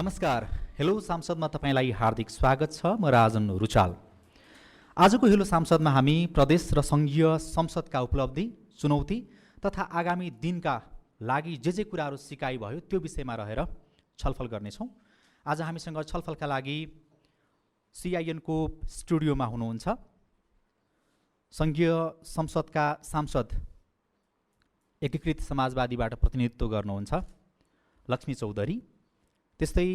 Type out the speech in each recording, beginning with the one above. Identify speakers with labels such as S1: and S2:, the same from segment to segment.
S1: नमस्कार। हेलो सांसदमा तपाईलाई हार्दिक स्वागत छ। म राजन रुचाल। आजको हेलो सांसदमा हामी प्रदेश र संघीय संसदका उपलब्धि, चुनौती तथा आगामी दिनका लागि जे कुराहरू सिकाइ भयो त्यो विषयमा रहेर छलफल गर्नेछौँ। आज हामीसँग छलफलका लागि CIN को स्टुडियोमा हुनुहुन्छ संघीय संसदका सांसद एकीकृत समाजवादीबाट प्रतिनिधित्व गर्नुहुन्छ लक्ष्मी चौधरी, त्यस्तै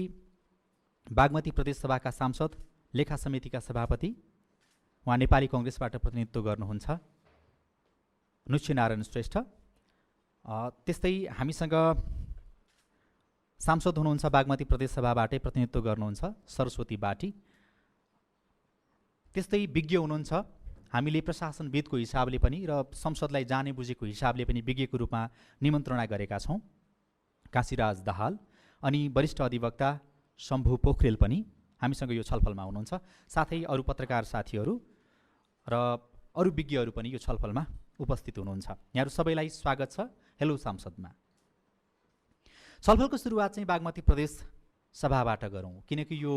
S1: बागमती प्रदेश सभाका सांसद लेखा समितिका सभापति उहाँ नेपाली कांग्रेसबाट प्रतिनिधित्व गर्नुहुन्छ नुच्छनारायण श्रेष्ठ, त्यस्तै हामीसँग सांसद हुनुहुन्छ बागमती प्रदेश सभाबाटै प्रतिनिधित्व गर्नुहुन्छ सरस्वती बाटी, त्यस्तै विज्ञ हुनुहुन्छ हामीले प्रशासनविदको हिसाबले पनि र संसदलाई जाने बुझेको हिसाबले पनि विज्ञको रूपमा निमन्त्रणा गरेका छौँ काशीराज दाहाल, अनि वरिष्ठ अधिवक्ता शम्भु पोखरेल पनि हामीसँग यो छलफलमा हुनुहुन्छ। साथै अरू पत्रकार साथीहरू र अरू विज्ञहरू पनि यो छलफलमा उपस्थित हुनुहुन्छ। यहाँहरू सबैलाई स्वागत छ हेलो सांसदमा। छलफलको सुरुवात चाहिँ बागमती प्रदेश सभाबाट गरौँ, किनकि यो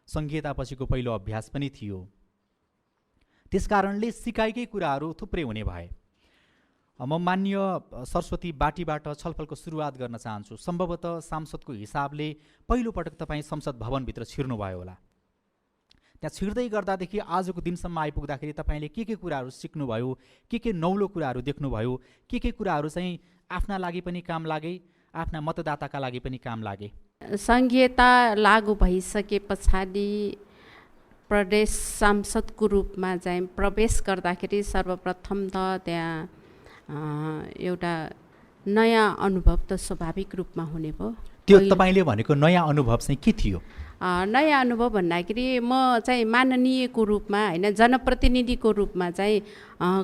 S1: संघीयतापछिको पहिलो अभ्यास पनि थियो। त्यसकारणले सिकाइकै कुराहरू थुप्रै हुने भए। म मान्य सरस्वती बाटीबाट छलफलको सुरुवात गर्न चाहन्छु। सम्भवतः सांसदको हिसाबले पहिलो पटक तपाईँ संसद भवनभित्र छिर्नुभयो होला। त्यहाँ छिर्दै गर्दादेखि आजको दिनसम्म आइपुग्दाखेरि तपाईँले के कुराहरू सिक्नुभयो, के नौलो कुराहरू देख्नुभयो, के कुराहरू चाहिँ आफ्ना लागि पनि काम लागे, आफ्ना मतदाताका लागि पनि काम लागे?
S2: संघीयता लागू भइसके पछाडि प्रदेश सांसदको रूपमा चाहिँ प्रवेश गर्दाखेरि सर्वप्रथम त त्यहाँ एउटा नयाँ अनुभव त स्वाभाविक रूपमा हुने भयो।
S1: त्यो तपाईले भनेको नयाँ अनुभव चाहिँ के थियो?
S2: नयाँ अनुभव भन्दाखेरि म चाहिँ माननीयको रूपमा होइन, जनप्रतिनिधिको रूपमा चाहिँ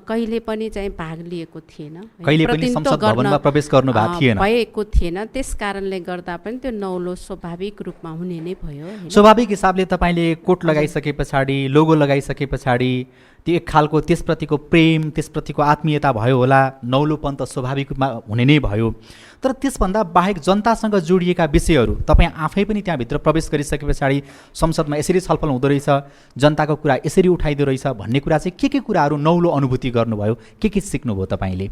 S2: कहिले पनि चाहिँ भाग लिएको थिएन,
S1: कहिले पनि संसद भवनमा प्रवेश गर्नु
S2: भएको थिएन। त्यस कारणले गर्दा पनि त्यो नौलो स्वाभाविक रूपमा हुने नै भयो।
S1: स्वाभाविक हिसाबले तपाईले कोट लगाइसके पछाडि, लोगो लगाइसके पछाडि त्यो एक खालको त्यसप्रतिको प्रेम, त्यसप्रतिको आत्मीयता भयो होला, नौलोपन त स्वाभाविक रूपमा हुने नै भयो। तर त्यसभन्दा बाहेक जनतासँग जोडिएका विषयहरू तपाईँ आफै पनि त्यहाँभित्र प्रवेश गरिसके पछाडि संसदमा यसरी छलफल हुँदो रहेछ, जनताको कुरा यसरी उठाइदो रहेछ भन्ने कुरा चाहिँ के कुराहरू नौलो अनुभूति गर्नुभयो, के सिक्नुभयो तपाईँले?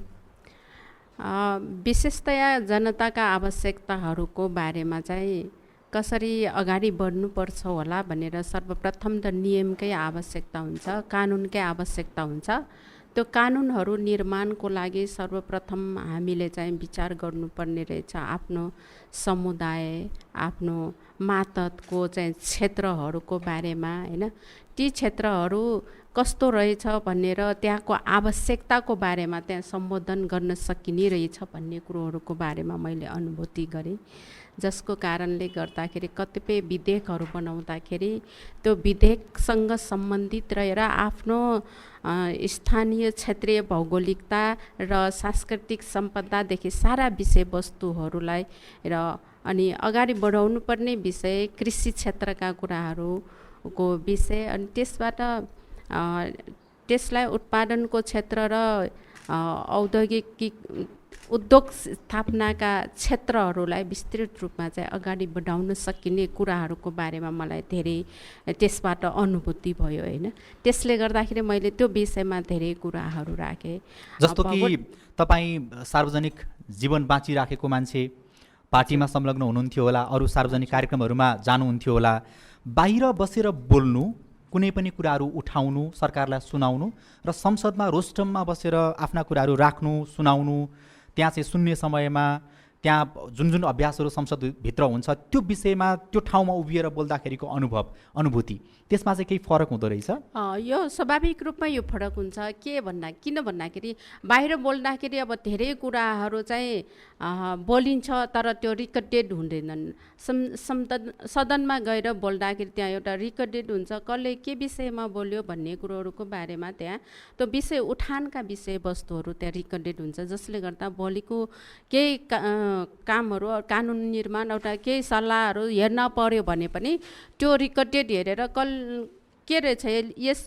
S2: विशेषतया जनताका आवश्यकताहरूको बारेमा चाहिँ कसरी अगाडि बढ्नुपर्छ होला भनेर सर्वप्रथम त नियमकै आवश्यकता हुन्छ, कानुनकै आवश्यकता हुन्छ। त्यो कानुनहरू निर्माणको लागि सर्वप्रथम हामीले चाहिँ विचार गर्नुपर्ने रहेछ आफ्नो समुदाय, आफ्नो मातहतको चाहिँ क्षेत्रहरूको बारेमा होइन। ती क्षेत्रहरू कस्तो रहेछ भनेर त्यहाँको आवश्यकताको बारेमा त्यहाँ सम्बोधन गर्न सकिने रहेछ भन्ने कुरोहरूको बारेमा मैले अनुभूति गरेँ, जसको कारणले गर्दाखेरि कतिपय विधेयकहरू बनाउँदाखेरि त्यो विधेयकसँग सम्बन्धित रहेर आफ्नो स्थानीय क्षेत्रीय भौगोलिकता र सांस्कृतिक सम्पदादेखि सारा विषयवस्तुहरूलाई र अनि अगाडि बढाउनु पर्ने विषय कृषि क्षेत्रका कुराहरूको विषय, अनि त्यसबाट त्यसलाई उत्पादनको क्षेत्र र औद्योगिक उद्योग स्थापनाका क्षेत्रहरूलाई विस्तृत रूपमा चाहिँ अगाडि बढाउन सकिने कुराहरूको बारेमा मलाई धेरै त्यसबाट अनुभूति भयो होइन। त्यसले गर्दाखेरि मैले त्यो विषयमा धेरै कुराहरू राखेँ।
S1: जस्तो कि तपाईँ सार्वजनिक जीवन बाँचिराखेको मान्छे, पार्टीमा संलग्न हुनुहुन्थ्यो होला, अरू सार्वजनिक कार्यक्रमहरूमा जानुहुन्थ्यो होला, बाहिर बसेर बोल्नु, कुनै पनि कुराहरू उठाउनु, सरकारलाई सुनाउनु र संसदमा रोस्टममा बसेर आफ्ना कुराहरू राख्नु, सुनाउनु, त्यहाँ चाहिँ सुन्ने समयमा त्यहाँ जुन अभ्यासहरू संसदभित्र हुन्छ त्यो विषयमा त्यो ठाउँमा उभिएर बोल्दाखेरिको अनुभूति त्यसमा चाहिँ केही फरक हुँदो रहेछ?
S2: यो स्वाभाविक रूपमा यो फरक हुन्छ। किन भन्दाखेरि बाहिर बोल्दाखेरि अब धेरै कुराहरू चाहिँ बोलिन्छ तर त्यो रिकर्डेड हुँदैनन्। सदनमा गएर बोल्दाखेरि त्यहाँ एउटा रिकर्डेड हुन्छ, कसले के विषयमा बोल्यो भन्ने कुरोहरूको बारेमा त्यहाँ त्यो विषय उठानका विषयवस्तुहरू त्यहाँ रिकर्डेड हुन्छ, जसले गर्दा भोलिको केही कामहरू कानुन निर्माण एउटा केही सल्लाहहरू हेर्न पर्यो भने पनि त्यो रिकर्डेड हेरेर के रहेछ यस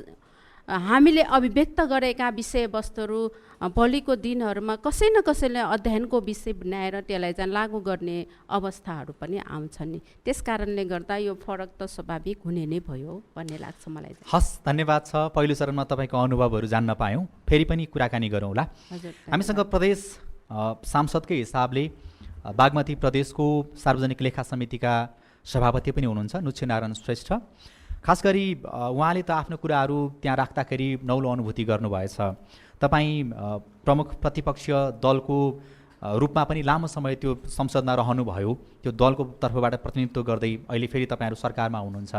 S2: हामीले अभिव्यक्त गरेका विषयवस्तुहरू भोलिको दिनहरूमा कसै न कसैले अध्ययनको विषय बनाएर त्यसलाई चाहिँ लागू गर्ने अवस्थाहरू पनि आउँछ नि। त्यस कारणले गर्दा यो फरक त स्वाभाविक हुने नै भयो भन्ने लाग्छ मलाई।
S1: हस्, धन्यवाद छ। पहिलो चरणमा तपाईँको अनुभवहरू जान्न पायौँ, फेरि पनि कुराकानी गरौँला।
S2: हजुर,
S1: हामीसँग प्रदेश सांसदकै हिसाबले बागमती प्रदेशको सार्वजनिक लेखा समितिका सभापति पनि हुनुहुन्छ नुच्छे नारायण श्रेष्ठ। खास गरी उहाँले त आफ्नो कुराहरू त्यहाँ राख्दाखेरि नौलो अनुभूति गर्नुभएछ। तपाईँ प्रमुख प्रतिपक्षीय दलको रूपमा पनि लामो समय त्यो संसदमा रहनुभयो, त्यो दलको तर्फबाट प्रतिनिधित्व गर्दै अहिले फेरि तपाईँहरू सरकारमा हुनुहुन्छ।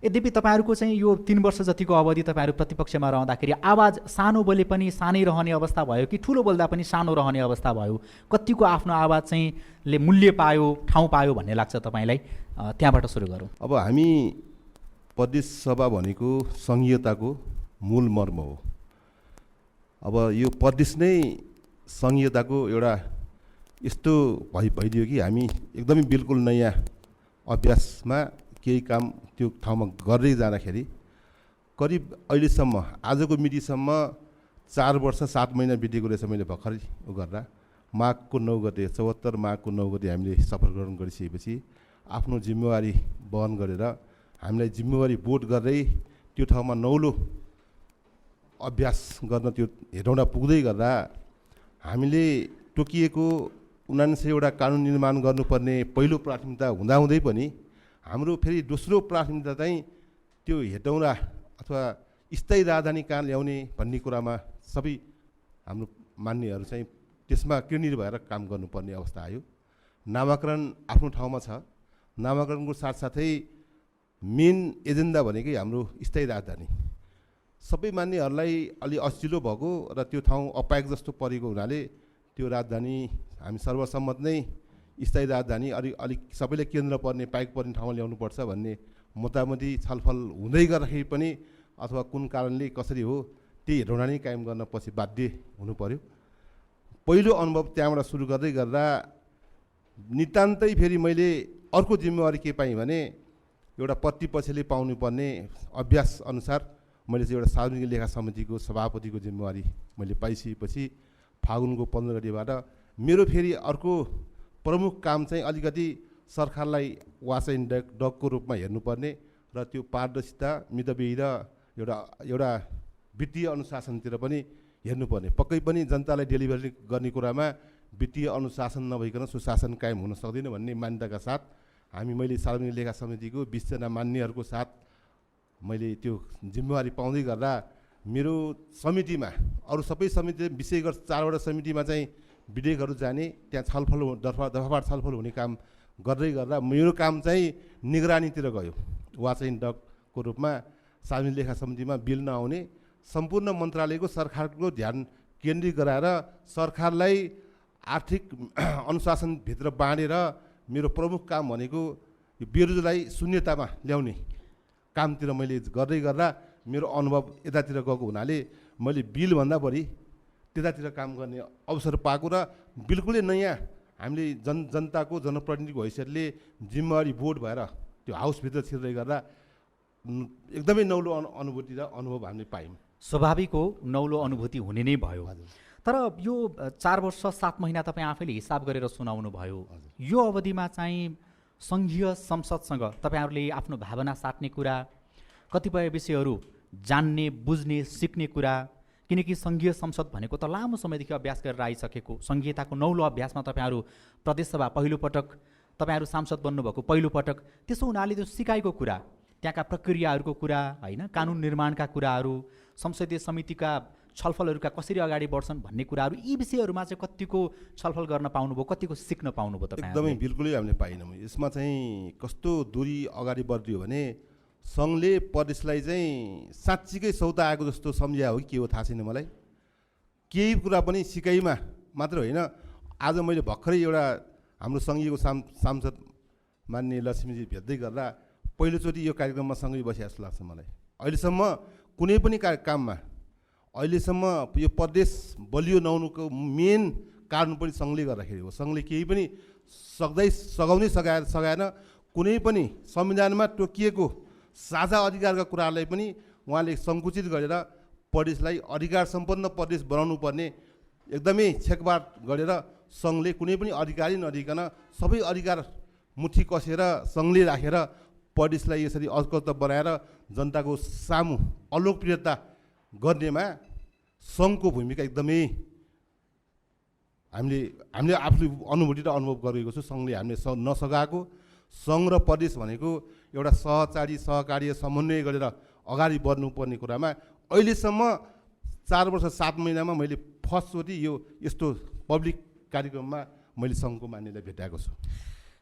S1: यद्यपि तपाईँहरूको चाहिँ यो 3 वर्ष जतिको अवधि तपाईँहरू प्रतिपक्षमा रहँदाखेरि आवाज सानो बोले पनि सानै रहने अवस्था भयो कि ठुलो बोल्दा पनि सानो रहने अवस्था भयो? कतिको आफ्नो आवाज चाहिँ ले मूल्य पायो, ठाउँ पायो भन्ने लाग्छ तपाईँलाई? त्यहाँबाट सुरु गरौँ।
S3: अब हामी प्रदेश सभा भनेको सङ्घीयताको मूल मर्म हो। अब यो प्रदेश नै सङ्घीयताको एउटा यस्तो भइदियो कि हामी एकदमै बिल्कुल नयाँ अभ्यासमा केही काम त्यो ठाउँमा गर्दै जाँदाखेरि करिब अहिलेसम्म आजको मितिसम्म 4 वर्ष 7 महिना बितेको रहेछ। मैले भर्खरै गर्दा माघको 9 गते 74 माघको 9 गते हामीले शपथ ग्रहण गरिसकेपछि आफ्नो जिम्मेवारी वहन गरेर हामीलाई जिम्मेवारी बोध गर्दै त्यो ठाउँमा नौलो अभ्यास गर्न त्यो हेटौँडा पुग्दै गर्दा हामीले तोकिएको 79वटा कानुन निर्माण गर्नुपर्ने पहिलो प्राथमिकता हुँदाहुँदै पनि हाम्रो फेरि दोस्रो प्राथमिकता चाहिँ त्यो हेटौँडा अथवा स्थायी राजधानी कहाँ ल्याउने भन्ने कुरामा सबै हाम्रो मान्यहरू चाहिँ त्यसमा केन्द्रित भएर काम गर्नुपर्ने अवस्था आयो। नामाकरण आफ्नो ठाउँमा छ, नामाकरणको साथसाथै मेन एजेन्डा भनेकै हाम्रो स्थायी राजधानी। सबै मान्यहरूलाई अलि असिलो भएको र त्यो ठाउँ अपायक जस्तो परेको हुनाले त्यो राजधानी हामी सर्वसम्मत नै स्थायी राजधानी अलिक सबैले केन्द्र पर्ने पाइक पर्ने ठाउँमा ल्याउनुपर्छ भन्ने मोटामोटी छलफल हुँदै गर्दाखेरि पनि अथवा कुन कारणले कसरी हो त्यही हेटौँडा नै कायम गर्न पछि बाध्य हुनु पर्यो। पहिलो अनुभव त्यहाँबाट सुरु गर्दै गर्दा नितान्तै फेरि मैले अर्को जिम्मेवारी के पाएँ भने एउटा प्रतिपक्षले पाउनुपर्ने अभ्यास अनुसार मैले चाहिँ एउटा सार्वजनिक लेखा समितिको सभापतिको जिम्मेवारी मैले पाइसकेपछि फागुनको 15 गतेबाट मेरो फेरि अर्को प्रमुख काम चाहिँ अलिकति सरकारलाई वाच एन्ड डगको रूपमा हेर्नुपर्ने र त्यो पारदर्शिता मितव्ययी र एउटा वित्तीय अनुशासनतिर पनि हेर्नुपर्ने। पक्कै पनि जनतालाई डेलिभरी गर्ने कुरामा वित्तीय अनुशासन नभइकन सुशासन कायम हुन सक्दैन भन्ने मान्यताका साथ मैले सार्वजनिक लेखा समितिको 20 जना मान्यहरूको साथ मैले त्यो जिम्मेवारी पाउँदै गर्दा मेरो समितिमा अरू सबै समिति विशेष गरी 4वटा समितिमा चाहिँ विधेयकहरू जाने, त्यहाँ छलफल दफाबाट छलफल हुने काम गर्दै गर्दा मेरो काम चाहिँ निगरानीतिर गयो। वाच एन्ड डगको रूपमा सार्वजनिक लेखा समितिमा बिल नआउने, सम्पूर्ण मन्त्रालयको सरकारको ध्यान केन्द्रित गराएर सरकारलाई आर्थिक अनुशासनभित्र बाँडेर मेरो प्रमुख काम भनेको यो बेरोजगारी शून्यतामा ल्याउने कामतिर मैले गर्दै गर्दा मेरो अनुभव यतातिर गएको हुनाले मैले बिलभन्दा बढी त्यतातिर काम गर्ने अवसर पाएको र बिल्कुलै नयाँ हामीले जनताको जनप्रतिनिधिको हैसियतले जिम्मेवारी बोर्ड भएर त्यो हाउसभित्र छिर्दै गर्दा एकदमै नौलो अनुभूति र अनुभव हामीले पायौँ।
S1: स्वाभाविक हो, नौलो अनुभूति हुने नै भयो। तर यो 4 वर्ष 7 महिना तपाईँ आफैले हिसाब गरेर सुनाउनु भयो। यो अवधिमा चाहिँ सङ्घीय संसदसँग तपाईँहरूले आफ्नो भावना साट्ने कुरा, कतिपय विषयहरू जान्ने बुझ्ने सिक्ने कुरा, किनकि सङ्घीय संसद भनेको त लामो समयदेखि अभ्यास गरेर आइसकेको सङ्घीयताको नौलो अभ्यासमा तपाईँहरू प्रदेशसभा पहिलोपटक तपाईँहरू सांसद बन्नुभएको पहिलोपटक, त्यसो हुनाले त्यो सिकाइको कुरा, त्यहाँका प्रक्रियाहरूको कुरा होइन, कानुन निर्माणका कुराहरू, संसदीय समितिका छलफलहरूका कसरी अगाडि बढ्छन् भन्ने कुराहरू, यी विषयहरूमा चाहिँ कतिको छलफल गर्न पाउनुभयो, कतिको सिक्न पाउनुभयो तपाईँ?
S3: एकदमै बिल्कुलै हामीले पाइनौँ। यसमा चाहिँ कस्तो दूरी अगाडि बढ्दियो भने सङ्घले प्रदेशलाई चाहिँ साँच्चीकै सौता आएको जस्तो सम्झ्या हो कि के हो थाहा छैन मलाई। केही कुरा पनि सिकाइमा मात्र होइन। आज मैले भर्खरै एउटा हाम्रो सङ्घीयको सांसद मान्य लक्ष्मीजी भेट्दै गर्दा पहिलोचोटि यो कार्यक्रममा सँगै बसे जस्तो लाग्छ मलाई। अहिलेसम्म कुनै पनि काममा अहिलेसम्म यो प्रदेश बलियो नहुनुको मेन कारण पनि सङ्घले गर्दाखेरि हो। सङ्घले केही पनि सघाउनै सघाएन। कुनै पनि संविधानमा तोकिएको साझा अधिकारका कुराहरूलाई पनि उहाँले सङ्कुचित गरेर प्रदेशलाई अधिकार सम्पन्न प्रदेश बनाउनु पर्ने एकदमै छेकबाद गरेर सङ्घले कुनै पनि अधिकारी नदिकन सबै अधिकार मुठी कसेर सङ्घले राखेर प्रदेशलाई यसरी अस्वस्थ बनाएर जनताको सामु अलोकप्रियता गर्नेमा सङ्घको भूमिका एकदमै हामीले आफ्नो अनुभूति र अनुभव गरेको छु। सङ्घले हामीले नसघाएको सङ्घ र प्रदेश भनेको एउटा सहकारी समन्वय गरेर अगाडि बढ्नुपर्ने कुरामा अहिलेसम्म 4 वर्ष 7 महिनामा मैले फर्स्टचोटि यो यस्तो पब्लिक कार्यक्रममा मैले सङ्घको मान्यता भेटाएको छु।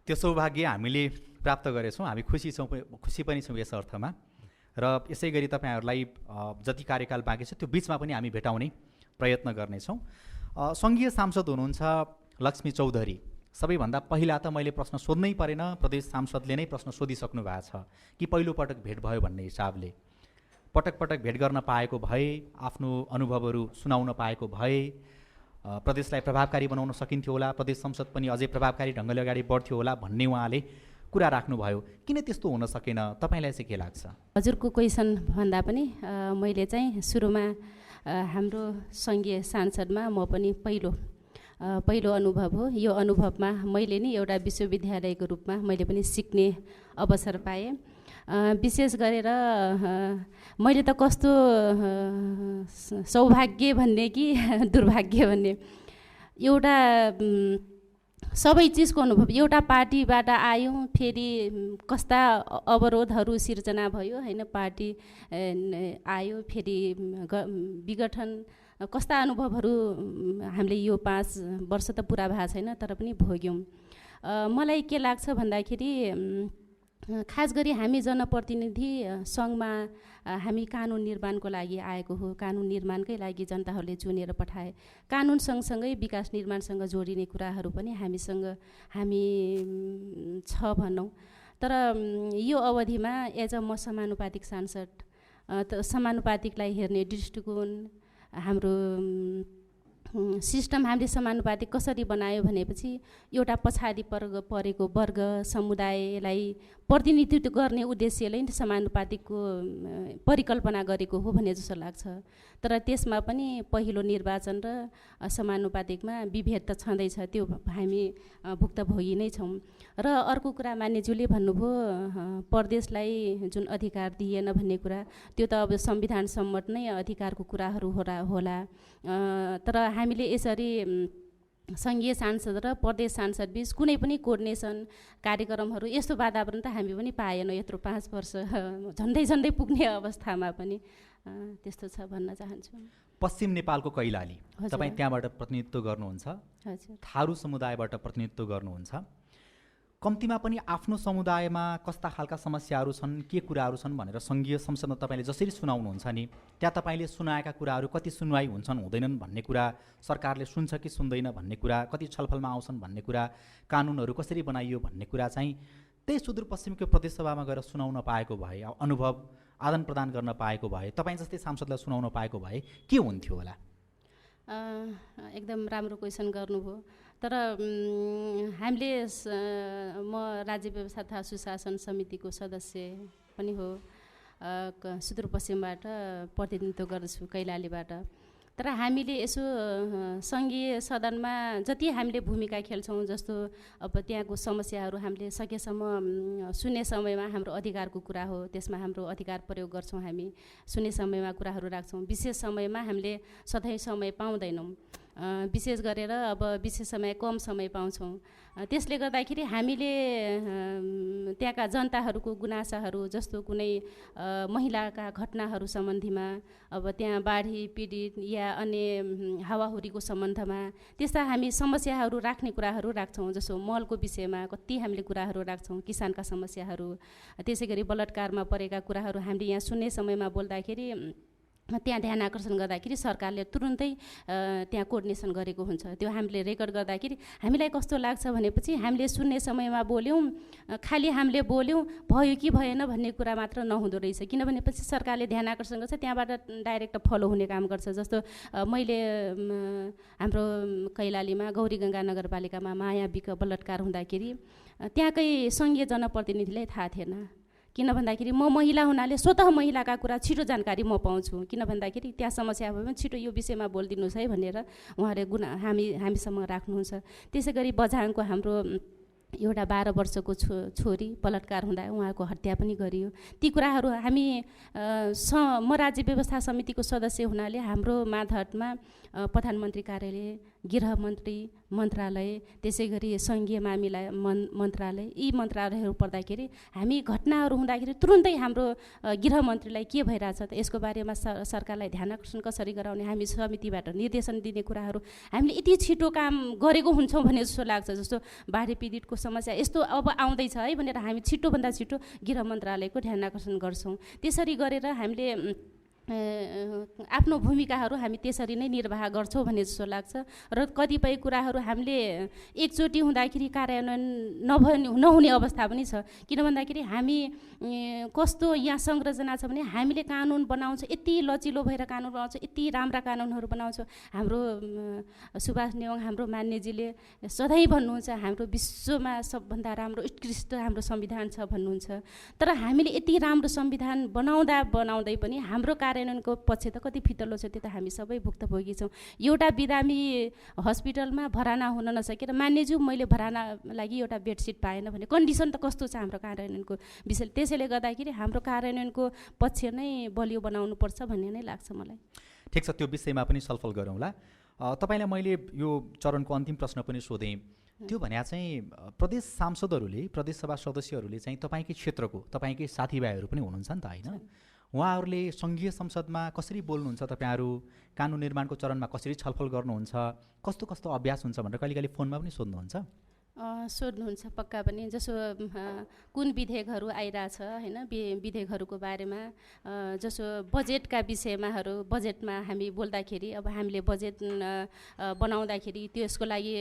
S1: त्यो सौभाग्य हामीले प्राप्त गरेछौँ। हामी खुसी पनि छौँ यस अर्थमा। र यसै गरी तपाईँहरूलाई जति कार्यकाल बाँकी छ त्यो बिचमा पनि हामी भेटाउने प्रयत्न गर्नेछौँ। सङ्घीय सांसद हुनुहुन्छ लक्ष्मी चौधरी। सबैभन्दा पहिला त मैले प्रश्न सोध्नै परेन, प्रदेश सांसदले नै प्रश्न सोधिसक्नु भएको छ कि पहिलोपटक भेट भयो भन्ने हिसाबले। पटक पटक भेट गर्न पाएको भए, आफ्नो अनुभवहरू सुनाउन पाएको भए प्रदेशलाई प्रभावकारी बनाउन सकिन्थ्यो होला, प्रदेश संसद पनि अझै प्रभावकारी ढङ्गले अगाडि बढ्थ्यो होला भन्ने उहाँले कुरा राख्नुभयो। किन त्यस्तो हुन सकेन, तपाईँलाई चाहिँ के लाग्छ?
S2: हजुरको क्वेसन भन्दा पनि मैले चाहिँ सुरुमा हाम्रो सङ्घीय सांसदमा म पनि पहिलो अनुभव हो। यो अनुभवमा मैले नि एउटा विश्वविद्यालयको रूपमा मैले पनि सिक्ने अवसर पाएँ। विशेष गरेर मैले त कस्तो सौभाग्य भन्ने कि दुर्भाग्य भन्ने, एउटा सबै चिजको अनुभव। एउटा पार्टीबाट आयौँ, फेरि कस्ता अवरोधहरू सिर्जना भयो होइन, पार्टी आयो, फेरि विघटन, कस्ता अनुभवहरू हामीले यो 5 वर्ष त पुरा भएको छैन तर पनि भोग्यौँ। मलाई के लाग्छ भन्दाखेरि खास गरी हामी जनप्रतिनिधि सङ्घमा हामी कानुन निर्माणको लागि आएको हो। कानुन निर्माणकै लागि जनताहरूले चुनेर पठाए। कानुन सँगसँगै विकास निर्माणसँग जोडिने कुराहरू पनि हामी छ भनौँ। तर यो अवधिमा एज अ म समानुपातिक सांसद, समानुपातिकलाई हेर्ने दृष्टिकोण, हाम्रो सिस्टम हामीले समानुपातिक कसरी बनायो भनेपछि एउटा पछाडि परेको वर्ग समुदायलाई प्रतिनिधित्व गर्ने उद्देश्यले समानुपातिकको परिकल्पना गरेको हो भन्ने जस्तो लाग्छ। तर त्यसमा पनि पहिलो निर्वाचन र समानुपातिकमा विभेद त छँदैछ, त्यो हामी भुक्तभोगी नै छौँ। र अर्को कुरा मान्यज्यूले भन्नुभयो प्रदेशलाई जुन अधिकार दिएन भन्ने कुरा, त्यो त अब संविधान सम्मत नै अधिकारको कुराहरू होला। तर हामीले यसरी सङ्घीय सांसद र प्रदेश सांसद बिच कुनै पनि कोर्डिनेसन कार्यक्रमहरू यस्तो वातावरण त हामी पनि पाएनौँ यत्रो 5 वर्ष झन्डै पुग्ने अवस्थामा पनि। त्यस्तो छ भन्न चाहन्छु।
S1: पश्चिम नेपालको कैलाली, तपाईँ त्यहाँबाट प्रतिनिधित्व गर्नुहुन्छ।
S2: हजुर।
S1: थारू समुदायबाट प्रतिनिधित्व गर्नुहुन्छ। कम्तीमा पनि आफ्नो समुदायमा कस्ता खालका समस्याहरू छन्, के कुराहरू छन् भनेर सङ्घीय संसदमा तपाईँले जसरी सुनाउनुहुन्छ नि, त्यहाँ तपाईँले सुनाएका कुराहरू कति सुनवाई हुन्छन् हुँदैनन् भन्ने कुरा, सरकारले सुन्छ कि सुन्दैन भन्ने कुरा, कति छलफलमा आउँछन् भन्ने कुरा, कानुनहरू कसरी बनाइयो भन्ने कुरा चाहिँ त्यही सुदूरपश्चिमको प्रदेशसभामा गएर सुनाउन पाएको भए, अनुभव आदान प्रदान गर्न पाएको भए, तपाईँ जस्तै सांसदलाई सुनाउन पाएको भए के हुन्थ्यो होला?
S2: एकदम राम्रो क्वेसन गर्नुभयो। तर हामीले म राज्य व्यवस्था तथा सुशासन समितिको सदस्य पनि हो, सुदूरपश्चिमबाट प्रतिनिधित्व गर्दछु कैलालीबाट। तर हामीले यसो सङ्घीय सदनमा जति हामीले भूमिका खेल्छौँ, जस्तो अब त्यहाँको समस्याहरू हामीले सकेसम्म सुन्ने समयमा हाम्रो अधिकारको कुरा हो, त्यसमा हाम्रो अधिकार प्रयोग गर्छौँ। हामी सुन्ने समयमा कुराहरू राख्छौँ। विशेष समयमा हामीले सधैँ समय पाउँदैनौँ, विशेष गरेर अब विशेष समय कम समय पाउँछौँ। त्यसले गर्दाखेरि हामीले त्यहाँका जनताहरूको गुनासाहरू, जस्तो कुनै महिलाका घटनाहरू सम्बन्धीमा, अब त्यहाँ बाढी पीडित या अन्य हावाहुरीको सम्बन्धमा त्यस्ता हामी समस्याहरू राख्ने कुराहरू राख्छौँ। जस्तो मलको विषयमा कति हामीले कुराहरू राख्छौँ, किसानका समस्याहरू, त्यसै गरी बलात्कारमा परेका कुराहरू हामीले यहाँ सुन्ने समयमा बोल्दाखेरि त्यहाँ ध्यान आकर्षण गर्दाखेरि सरकारले तुरुन्तै त्यहाँ कोर्डिनेसन गरेको हुन्छ। त्यो हामीले रेकर्ड गर्दाखेरि हामीलाई कस्तो लाग्छ भनेपछि हामीले सुन्ने समयमा बोल्यौँ, खालि हामीले बोल्यौँ, भयो कि भएन भन्ने कुरा मात्र नहुँदो रहेछ। किनभने पछि सरकारले ध्यान आकर्षण गर्छ, त्यहाँबाट डाइरेक्ट फलो हुने काम गर्छ। जस्तो मैले हाम्रो कैलालीमा गौरीगङ्गा नगरपालिकामा माया बिक बलात्कार हुँदाखेरि त्यहाँकै सङ्घीय जनप्रतिनिधिलाई थाहा थिएन,
S4: किन भन्दाखेरि म महिला हुनाले स्वतः महिलाका कुरा छिटो जानकारी म पाउँछु। किन भन्दाखेरि त्यहाँ समस्या भयो भने छिटो यो विषयमा बोलिदिनुहोस् है भनेर उहाँले हामीसँग राख्नुहुन्छ। त्यसै गरी बझाङको हाम्रो एउटा 12 वर्षको छोरी बलात्कार हुँदा उहाँको हत्या पनि गरियो। ती कुराहरू हामी म राज्य व्यवस्था समितिको सदस्य हुनाले हाम्रो माधहटमा प्रधानमन्त्री कार्यालय, गृह मन्त्री मन्त्रालय, त्यसै गरी सङ्घीय मामिला मन्त्रालय, यी मन्त्रालयहरू पर्दाखेरि हामी घटनाहरू हुँदाखेरि तुरुन्तै हाम्रो गृह मन्त्रीलाई के भइरहेछ त यसको बारेमा सरकारलाई ध्यान आकर्षण कसरी गराउने, हामी समितिबाट निर्देशन दिने कुराहरू हामीले यति छिटो काम गरेको हुन्छौँ भन्ने जस्तो लाग्छ। जस्तो बाढी पीडितको समस्या यस्तो अब आउँदैछ है भनेर हामी छिटोभन्दा छिटो गृह मन्त्रालयको ध्यान आकर्षण गर्छौँ। त्यसरी गरेर हामीले आफ्नो भूमिकाहरू हामी त्यसरी नै निर्वाह गर्छौँ भन्ने जस्तो लाग्छ। र कतिपय कुराहरू हामीले एकचोटि हुँदाखेरि कार्यान्वयन नहुने अवस्था पनि छ। किन भन्दाखेरि हामी कस्तो यहाँ संरचना छ भने हामीले कानुन बनाउँछौँ, यति लचिलो भएर कानुन बनाउँछौँ, यति राम्रा कानुनहरू बनाउँछौँ। हाम्रो सुभाष नेवाङ हाम्रो मान्यजीले सधैँ भन्नुहुन्छ हाम्रो विश्वमा सबभन्दा राम्रो उत्कृष्ट हाम्रो संविधान छ भन्नुहुन्छ। तर हामीले यति राम्रो संविधान बनाउँदै पनि हाम्रो कार्यान्वयनको पक्ष त कति फितलो छ त्यो त हामी सबै भुक्तभोगी छौँ। एउटा बिरामी हस्पिटलमा भराना हुन नसकेर मान्यज्यू मैले भराना लागि एउटा बेडसिट पाएन भने कन्डिसन त कस्तो छ हाम्रो कार्यान्वयनको विषय। त्यसैले गर्दाखेरि हाम्रो कार्यान्वयनको पक्ष नै बलियो बनाउनुपर्छ भन्ने नै लाग्छ मलाई।
S1: ठिक छ, त्यो विषयमा पनि छलफल गरौँला। तपाईँलाई मैले यो चरणको अन्तिम प्रश्न पनि सोधेँ। त्यो भने चाहिँ प्रदेश सांसदहरूले, प्रदेशसभा सदस्यहरूले चाहिँ तपाईँकै क्षेत्रको तपाईँकै साथीभाइहरू पनि हुनुहुन्छ नि त होइन? उहाँहरूले सङ्घीय संसदमा कसरी बोल्नुहुन्छ, तपाईँहरू कानुन निर्माणको चरणमा कसरी छलफल गर्नुहुन्छ, कस्तो कस्तो अभ्यास हुन्छ भनेर कहिले कहिले फोनमा पनि सोध्नुहुन्छ?
S4: सोध्नुहुन्छ पक्का पनि। जसो कुन विधेयकहरू आइरहेछ होइन, विधेयकहरूको बारेमा जसो बजेटका विषयमाहरू बजेटमा हामी बोल्दाखेरि अब हामीले बजेट बनाउँदाखेरि त्यसको लागि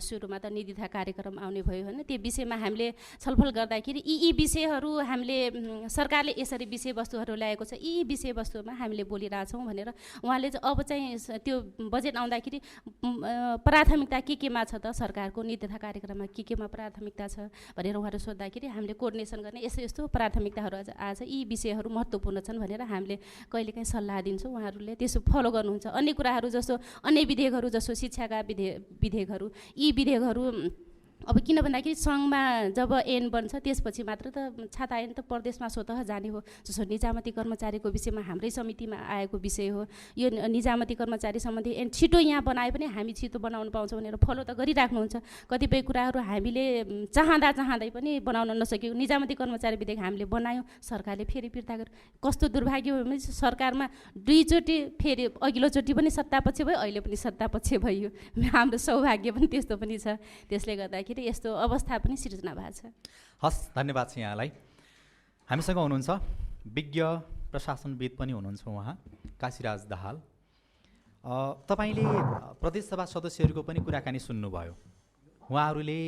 S4: सुरुमा त निधिथा कार्यक्रम आउने भयो होइन। त्यो विषयमा हामीले छलफल गर्दाखेरि यी विषयहरू हामीले सरकारले यसरी विषयवस्तुहरू ल्याएको छ, यी विषयवस्तुमा हामीले बोलिरहेछौँ भनेर उहाँले चाहिँ अब चाहिँ त्यो बजेट आउँदाखेरि प्राथमिकता केमा छ त सरकारको निधिथा कार्यक्रममा केमा प्राथमिकता छ भनेर उहाँहरू सोद्धाखेरि हामीले कोर्डिनेसन गर्ने यस्तो यस्तो प्राथमिकताहरू आज यी विषयहरू महत्त्वपूर्ण छन् भनेर हामीले कहिलेकाहीँ सल्लाह दिन्छौँ। उहाँहरूले त्यसो फलो गर्नुहुन्छ। अन्य कुराहरू जस्तो अन्य विधेयकहरू जस्तो शिक्षाका विधेयकहरू, यी विधेयकहरू अब किन भन्दाखेरि सङ्घमा जब ऐन बन्छ त्यसपछि मात्र त छाता ऐन त प्रदेशमा स्वतः जाने हो। जस्तो निजामती कर्मचारीको विषयमा हाम्रै समितिमा आएको विषय हो। यो निजामती कर्मचारी सम्बन्धी ऐन छिटो यहाँ बनाए पनि हामी छिटो बनाउन पाउँछौँ भनेर फलो त गरिराख्नुहुन्छ। कतिपय कुराहरू हामीले चाहँदै पनि बनाउन नसकेको निजामती कर्मचारी विधेयक हामीले बनायौँ, सरकारले फेरि फिर्ता गर्यो। कस्तो दुर्भाग्य हो भने सरकारमा दुईचोटि फेरि अघिल्लोचोटि पनि सत्तापक्ष भयो, अहिले पनि सत्तापक्ष भयो। हाम्रो सौभाग्य पनि त्यस्तो पनि छ। त्यसले गर्दाखेरि यस्तो अवस्था पनि सिर्जना भएको छ।
S1: हस्, धन्यवाद छ यहाँलाई। हामीसँग हुनुहुन्छ विज्ञ प्रशासनविद पनि हुनुहुन्छ उहाँ काशीराज दाहाल। तपाईँले प्रदेशसभा सदस्यहरूको पनि कुराकानी सुन्नुभयो। उहाँहरूले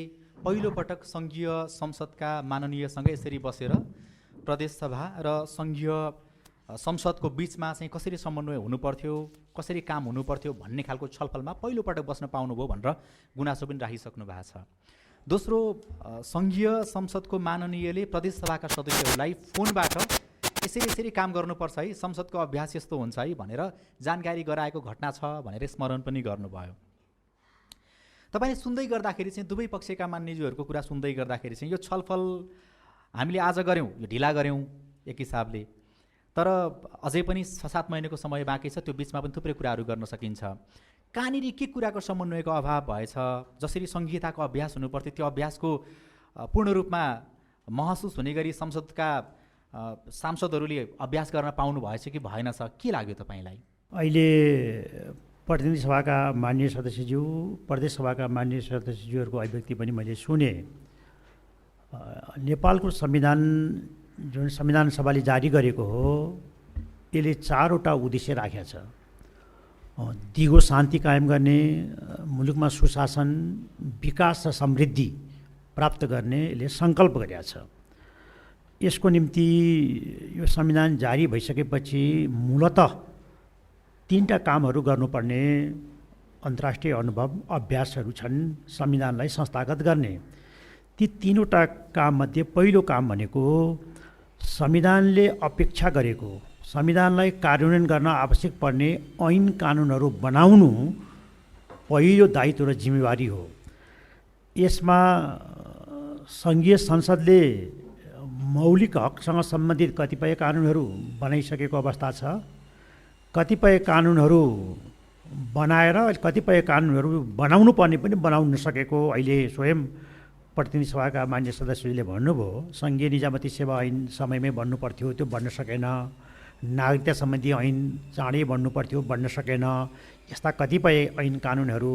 S1: पहिलोपटक सङ्घीय संसदका माननीयसँग यसरी बसेर प्रदेशसभा र सङ्घीय संसदको बिचमा चाहिँ कसरी समन्वय हुनुपर्थ्यो, कसरी काम हुनुपर्थ्यो भन्ने खालको छलफलमा पहिलोपटक बस्न पाउनुभयो भनेर गुनासो पनि राखिसक्नु भएको छ। दोस्रो, सङ्घीय संसदको माननीयले प्रदेशसभाका सदस्यहरूलाई फोनबाट यसरी काम गर्नुपर्छ है, संसदको अभ्यास यस्तो हुन्छ है भनेर जानकारी गराएको घटना छ भनेर स्मरण पनि गर्नुभयो। तपाईँले सुन्दै गर्दाखेरि चाहिँ दुवै पक्षका मान्यज्यूहरूको कुरा सुन्दै गर्दाखेरि चाहिँ यो छलफल हामीले आज गऱ्यौँ, यो ढिला गऱ्यौँ एक हिसाबले, तर अझै पनि 6-7 महिनाको समय बाँकी छ। त्यो बिचमा पनि थुप्रै कुराहरू गर्न सकिन्छ। कहाँनिर के कुराको समन्वयको अभाव भएछ? जसरी सङ्घीयताको अभ्यास हुनुपर्थ्यो त्यो अभ्यासको पूर्ण रूपमा महसुस हुने गरी संसदका सांसदहरूले अभ्यास गर्न पाउनु भएछ कि भएन छ, के लाग्यो तपाईँलाई?
S5: अहिले प्रतिनिधि सभाका माननीय सदस्यज्यू, प्रदेश सभाका माननीय सदस्यज्यूहरूको अभिव्यक्ति पनि मैले सुने। नेपालको संविधान जुन संविधान सभाले जारी गरेको हो यसले 4वटा उद्देश्य राखेको छ। दिगो शान्ति कायम गर्ने, मुलुकमा सुशासन, विकास र समृद्धि प्राप्त गर्ने यसले सङ्कल्प गरेको छ। यसको निम्ति यो संविधान जारी भइसकेपछि मूलतः 3टा कामहरू गर्नुपर्ने अन्तर्राष्ट्रिय अनुभव अभ्यासहरू छन् संविधानलाई संस्थागत गर्ने। ती 3वटा काममध्ये पहिलो काम भनेको संविधानले अपेक्षा गरेको, संविधानलाई कार्यान्वयन गर्न आवश्यक पर्ने ऐन कानुनहरू बनाउनु पहिलो दायित्व र जिम्मेवारी हो। यसमा सङ्घीय संसदले मौलिक हकसँग सम्बन्धित कतिपय कानुनहरू बनाइसकेको अवस्था छ। कतिपय कानुनहरू बनाएर कतिपय कानुनहरू बनाउनु पर्ने पनि बनाउन नसकेको अहिले स्वयं प्रतिनिधि सभाका मान्य सदस्यले भन्नुभयो। सङ्घीय निजामती सेवा ऐन समयमै बन्नु पर्थ्यो, त्यो बन्न सकेन। नागरिकता सम्बन्धी ऐन चाँडै बन्नु पर्थ्यो, बन्न सकेन। यस्ता कतिपय ऐन कानुनहरू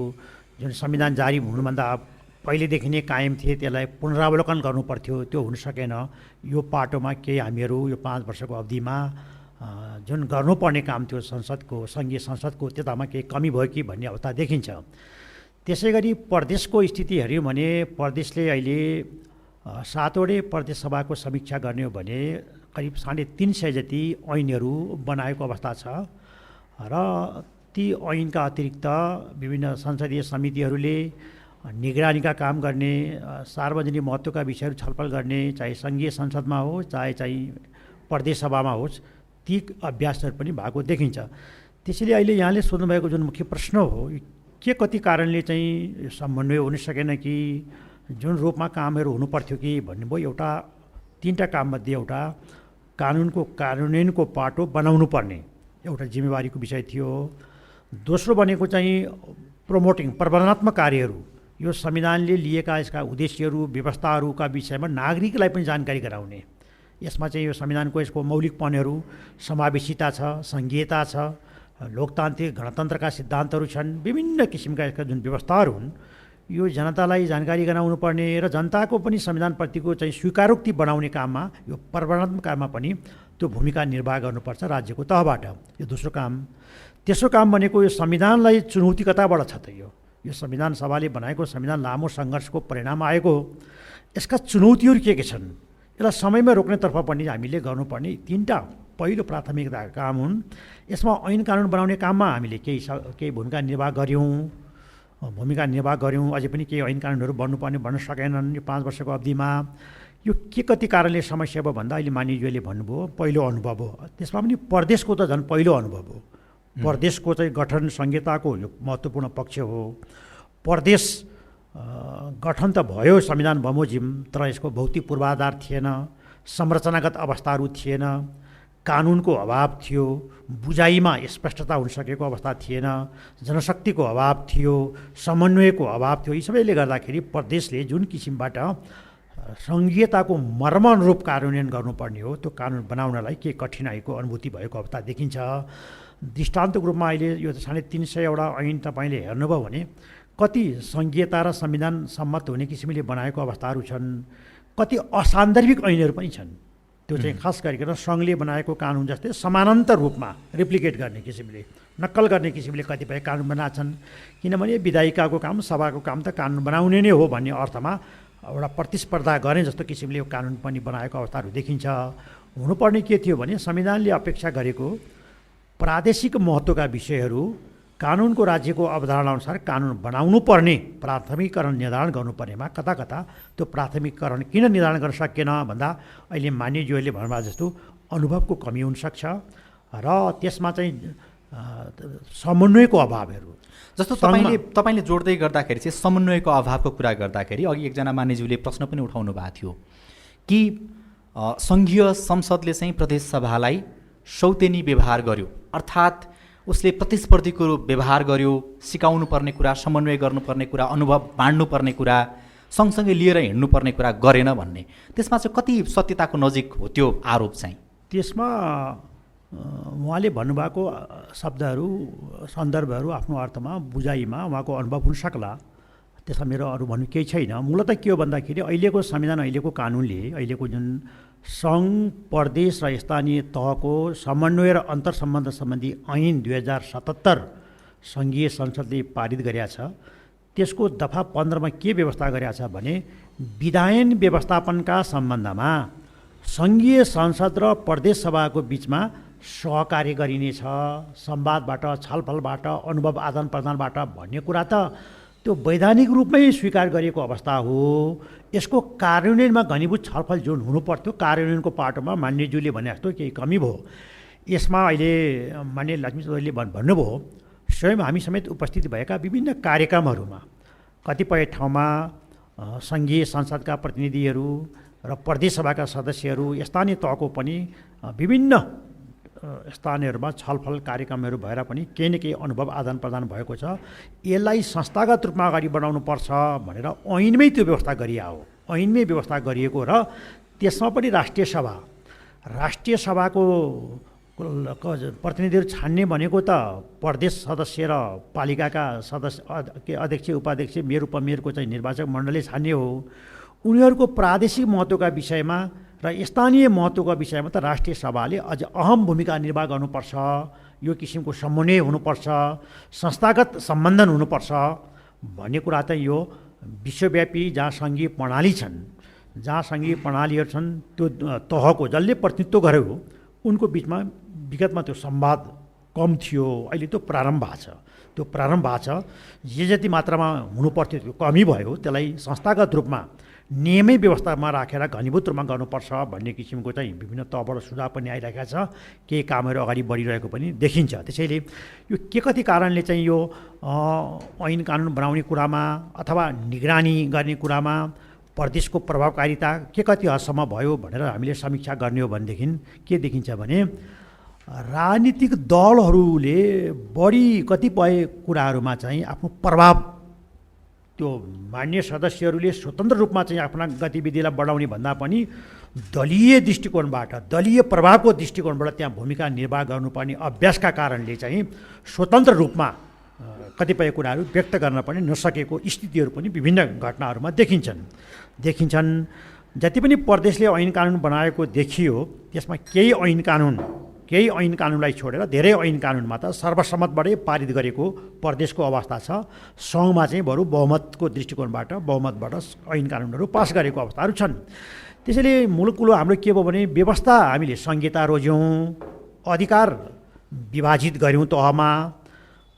S5: जुन संविधान जारी हुनुभन्दा पहिलेदेखि नै कायम थिए, त्यसलाई पुनरावलोकन गर्नु पर्थ्यो, त्यो हुन सकेन। यो पाटोमा केही हामीहरू यो 5 वर्षको अवधिमा जुन गर्नुपर्ने काम थियो संसदको, सङ्घीय संसदको, त्यतामा केही कमी भयो कि भन्ने अवस्था देखिन्छ। त्यसै गरी प्रदेशको स्थिति हेऱ्यौँ भने प्रदेशले अहिले 7वटै प्रदेश सभाको समीक्षा गर्ने हो भने करिब 350 जति ऐनहरू बनाएको अवस्था छ र ती ऐनका अतिरिक्त विभिन्न संसदीय समितिहरूले निगरानीका काम गर्ने, सार्वजनिक महत्त्वका विषयहरू छलफल गर्ने, चाहे सङ्घीय संसदमा होस् चाहे प्रदेश सभामा होस्, ती अभ्यासहरू पनि भएको देखिन्छ। त्यसैले अहिले यहाँले सोध्नुभएको जुन मुख्य प्रश्न हो, के कति कारणले चाहिँ समन्वय हुन सकेन कि जुन रूपमा कामहरू हुनुपर्थ्यो कि भन्नुभयो। एउटा 3टा काममध्ये एउटा कानुनको कार्यान्वयनको पाटो बनाउनु पर्ने एउटा जिम्मेवारीको विषय थियो। दोस्रो भनेको चाहिँ प्रमोटिङ, प्रबन्धनात्मक कार्यहरू, यो संविधानले लिएका यसका उद्देश्यहरू व्यवस्थाहरूका विषयमा नागरिकलाई पनि जानकारी गराउने। यसमा चाहिँ यो संविधानको यसको मौलिकपनहरू, समावेशिता छ, सङ्घीयता छ, लोकतान्त्रिक गणतन्त्रका सिद्धान्तहरू छन्, विभिन्न किसिमका यसका जुन व्यवस्थाहरू हुन्, यो जनतालाई जानकारी गराउनु पर्ने र जनताको पनि संविधानप्रतिको चाहिँ स्वीकारोक्ति बनाउने काममा, यो प्रबन्धनात्मक काममा पनि त्यो भूमिका निर्वाह गर्नुपर्छ राज्यको तहबाट। यो दोस्रो काम। तेस्रो काम भनेको यो संविधानलाई चुनौती कताबाट छ त? यो संविधान सभाले बनाएको संविधान लामो सङ्घर्षको परिणाम आएको हो। यसका चुनौतीहरू के छन्? यसलाई समयमा रोक्नेतर्फ पनि हामीले गर्नुपर्ने 3टा पहिलो प्राथमिकता काम हुन्। यसमा ऐन कानुन बनाउने काममा हामीले केही भूमिका निर्वाह गऱ्यौँ, अझै पनि केही ऐन कानुनहरू बन्न सकेनन् यो 5 वर्षको अवधिमा। यो के कति कारणले समस्या भयो भन्दा अहिले मानिज्यूले भन्नुभयो पहिलो अनुभव हो। त्यसमा पनि प्रदेशको त झन् पहिलो अनुभव हो। प्रदेशको चाहिँ गठन संहिताको यो महत्त्वपूर्ण पक्ष हो। प्रदेश गठन त भयो संविधान बमोजिम, तर यसको भौतिक पूर्वाधार थिएन, संरचनागत अवस्थाहरू थिएन, कानुनको अभाव थियो, बुझाइमा स्पष्टता हुन सकेको अवस्था थिएन, जनशक्तिको अभाव थियो, समन्वयको अभाव थियो। यी सबैले गर्दाखेरि प्रदेशले जुन किसिमबाट सङ्घीयताको मर्मअनुरूप कार्यान्वयन गर्नुपर्ने हो, त्यो कानुन बनाउनलाई के कठिनाइको अनुभूति भएको अवस्था देखिन्छ। दृष्टान्तको रूपमा अहिले यो 350 वटा ऐन तपाईँले हेर्नुभयो भने कति सङ्घीयता र संविधान सम्मत हुने किसिमले बनाएको अवस्थाहरू छन्, कति असान्दर्भिक ऐनहरू पनि छन्। त्यो चाहिँ खास गरिकन सङ्घले बनाएको कानुन जस्तै समानान्तर रूपमा रेप्लिकेट गर्ने किसिमले, नक्कल गर्ने किसिमले कतिपय कानुन बनाएको छन्। किनभने विधायिकाको काम, सभाको काम त कानुन बनाउने नै हो भन्ने अर्थमा एउटा प्रतिस्पर्धा गर्ने जस्तो किसिमले यो कानुन पनि बनाएको अवस्थाहरू देखिन्छ। हुनुपर्ने के थियो भने संविधानले अपेक्षा गरेको प्रादेशिक महत्त्वका विषयहरू कानुनको राज्यको अवधारणाअनुसार कानुन बनाउनु पर्ने, प्राथमिकरण निर्धारण गर्नुपर्नेमा कता कता त्यो प्राथमिकरण किन निर्धारण गर्न सकेन भन्दा अहिले मान्यज्यूहरूले भन्नुभएको जस्तो अनुभवको कमी हुनसक्छ र त्यसमा चाहिँ समन्वयको अभावहरू
S1: जस्तो तपाईँले जोड्दै गर्दाखेरि चाहिँ समन्वयको अभावको कुरा गर्दाखेरि अघि एकजना मान्यज्यूले प्रश्न पनि उठाउनु भएको थियो कि सङ्घीय संसदले चाहिँ प्रदेश सभालाई सौतेनी व्यवहार गर्यो, अर्थात् उसले प्रतिस्पर्धीको व्यवहार गर्यो, सिकाउनु पर्ने कुरा, समन्वय गर्नुपर्ने कुरा, अनुभव बाँड्नुपर्ने कुरा, सँगसँगै लिएर हिँड्नुपर्ने कुरा गरेन भन्ने, त्यसमा चाहिँ कति सत्यताको नजिक हो त्यो आरोप चाहिँ?
S5: त्यसमा उहाँले भन्नुभएको शब्दहरू, सन्दर्भहरू आफ्नो अर्थमा, बुझाइमा उहाँको अनुभव हुनसक्ला। त्यसमा मेरो अरू भन्नु केही छैन। मूलत के हो भन्दाखेरि अहिलेको संविधान, अहिलेको कानुनले, अहिलेको जुन सङ्घ, प्रदेश र स्थानीय तहको समन्वय र अन्तर्सम्बन्ध सम्बन्धी ऐन 2077 सङ्घीय संसदले पारित गरेका छ, त्यसको दफा 15मा के व्यवस्था गरेका छ भने विधायन व्यवस्थापनका सम्बन्धमा सङ्घीय संसद र प्रदेश सभाको बिचमा सहकार्य गरिनेछ, संवादबाट, छलफलबाट, अनुभव आदान प्रदानबाट भन्ने कुरा त त्यो वैधानिक रूपमै स्वीकार गरिएको अवस्था हो। यसको कार्यान्वयनमा घनीभूत छलफल जुन हुनुपर्थ्यो कार्यान्वयनको पाटोमा मान्यज्यूले भने जस्तो केही कमी भयो। यसमा अहिले मान्य लक्ष्मी चौधरीले भन्नुभयो स्वयं हामी समेत उपस्थित भएका विभिन्न कार्यक्रमहरूमा कतिपय ठाउँमा सङ्घीय संसदका प्रतिनिधिहरू र प्रदेश सभाका सदस्यहरू स्थानीय तहको पनि विभिन्न स्थानहरूमा छलफल कार्यक्रमहरू भएर पनि केही न केही अनुभव आदान प्रदान भएको छ। यसलाई संस्थागत रूपमा अगाडि बढाउनुपर्छ भनेर ऐनमै त्यो व्यवस्था गरिएको हो। ऐनमै व्यवस्था गरिएको र त्यसमा पनि राष्ट्रिय सभाको प्रतिनिधिहरू छान्ने भनेको त प्रदेश सदस्य र पालिकाका सदस्य अध्यक्ष उपाध्यक्ष मेयर उपमेयरको चाहिँ निर्वाचक मण्डलले छान्ने हो। उनीहरूको प्रादेशिक महत्त्वका विषयमा र स्थानीय महत्त्वका विषयमा त राष्ट्रिय सभाले अझ अहम भूमिका निर्वाह गर्नुपर्छ। यो किसिमको समन्वय हुनुपर्छ, संस्थागत सम्बन्धन हुनुपर्छ भन्ने कुरा त यो विश्वव्यापी जहाँ सङ्घीय प्रणाली छन्, जहाँ सङ्घीय प्रणालीहरू छन् त्यो तहको जसले प्रतिनिधित्व गर्यो उनको बिचमा विगतमा त्यो संवाद कम थियो। अहिले त्यो प्रारम्भ भएको छ। जे जति मात्रामा हुनुपर्थ्यो त्यो कमी भयो। त्यसलाई संस्थागत रूपमा नियमै व्यवस्थामा राखेर घनीभूत रूपमा गर्नुपर्छ भन्ने किसिमको चाहिँ विभिन्न तहबाट सुझाव पनि आइरहेको छ। केही कामहरू अगाडि बढिरहेको पनि देखिन्छ। त्यसैले यो के कति कारणले चाहिँ यो ऐन कानुन बनाउने कुरामा अथवा निगरानी गर्ने कुरामा प्रदेशको प्रभावकारिता के कति हदसम्म भयो भनेर हामीले समीक्षा गर्ने हो भनेदेखि के देखिन्छ भने राजनीतिक दलहरूले बढी कतिपय कुराहरूमा चाहिँ आफ्नो प्रभाव त्यो मान्य सदस्यहरूले स्वतन्त्र रूपमा चाहिँ आफ्ना गतिविधिलाई बढाउने भन्दा पनि दलीय दृष्टिकोणबाट दलीय प्रभावको दृष्टिकोणबाट त्यहाँ भूमिका निर्वाह गर्नुपर्ने अभ्यासका कारणले चाहिँ स्वतन्त्र रूपमा कतिपय कुराहरू व्यक्त गर्न पनि नसकेको स्थितिहरू पनि विभिन्न घटनाहरूमा देखिन्छन्। जति पनि प्रदेशले ऐन कानुन बनाएको देखियो त्यसमा केही ऐन कानुनलाई छोडेर धेरै ऐन कानुनमा त सर्वसम्मतबाटै पारित गरेको प्रदेशको अवस्था छ। सङ्घमा चाहिँ बरु बहुमतको दृष्टिकोणबाट बहुमतबाट ऐन कानुनहरू पास गरेको अवस्थाहरू छन्। त्यसैले मूल कुरो हाम्रो के भयो भने व्यवस्था हामीले संहिता रोज्यौँ, अधिकार विभाजित गऱ्यौँ तहमा।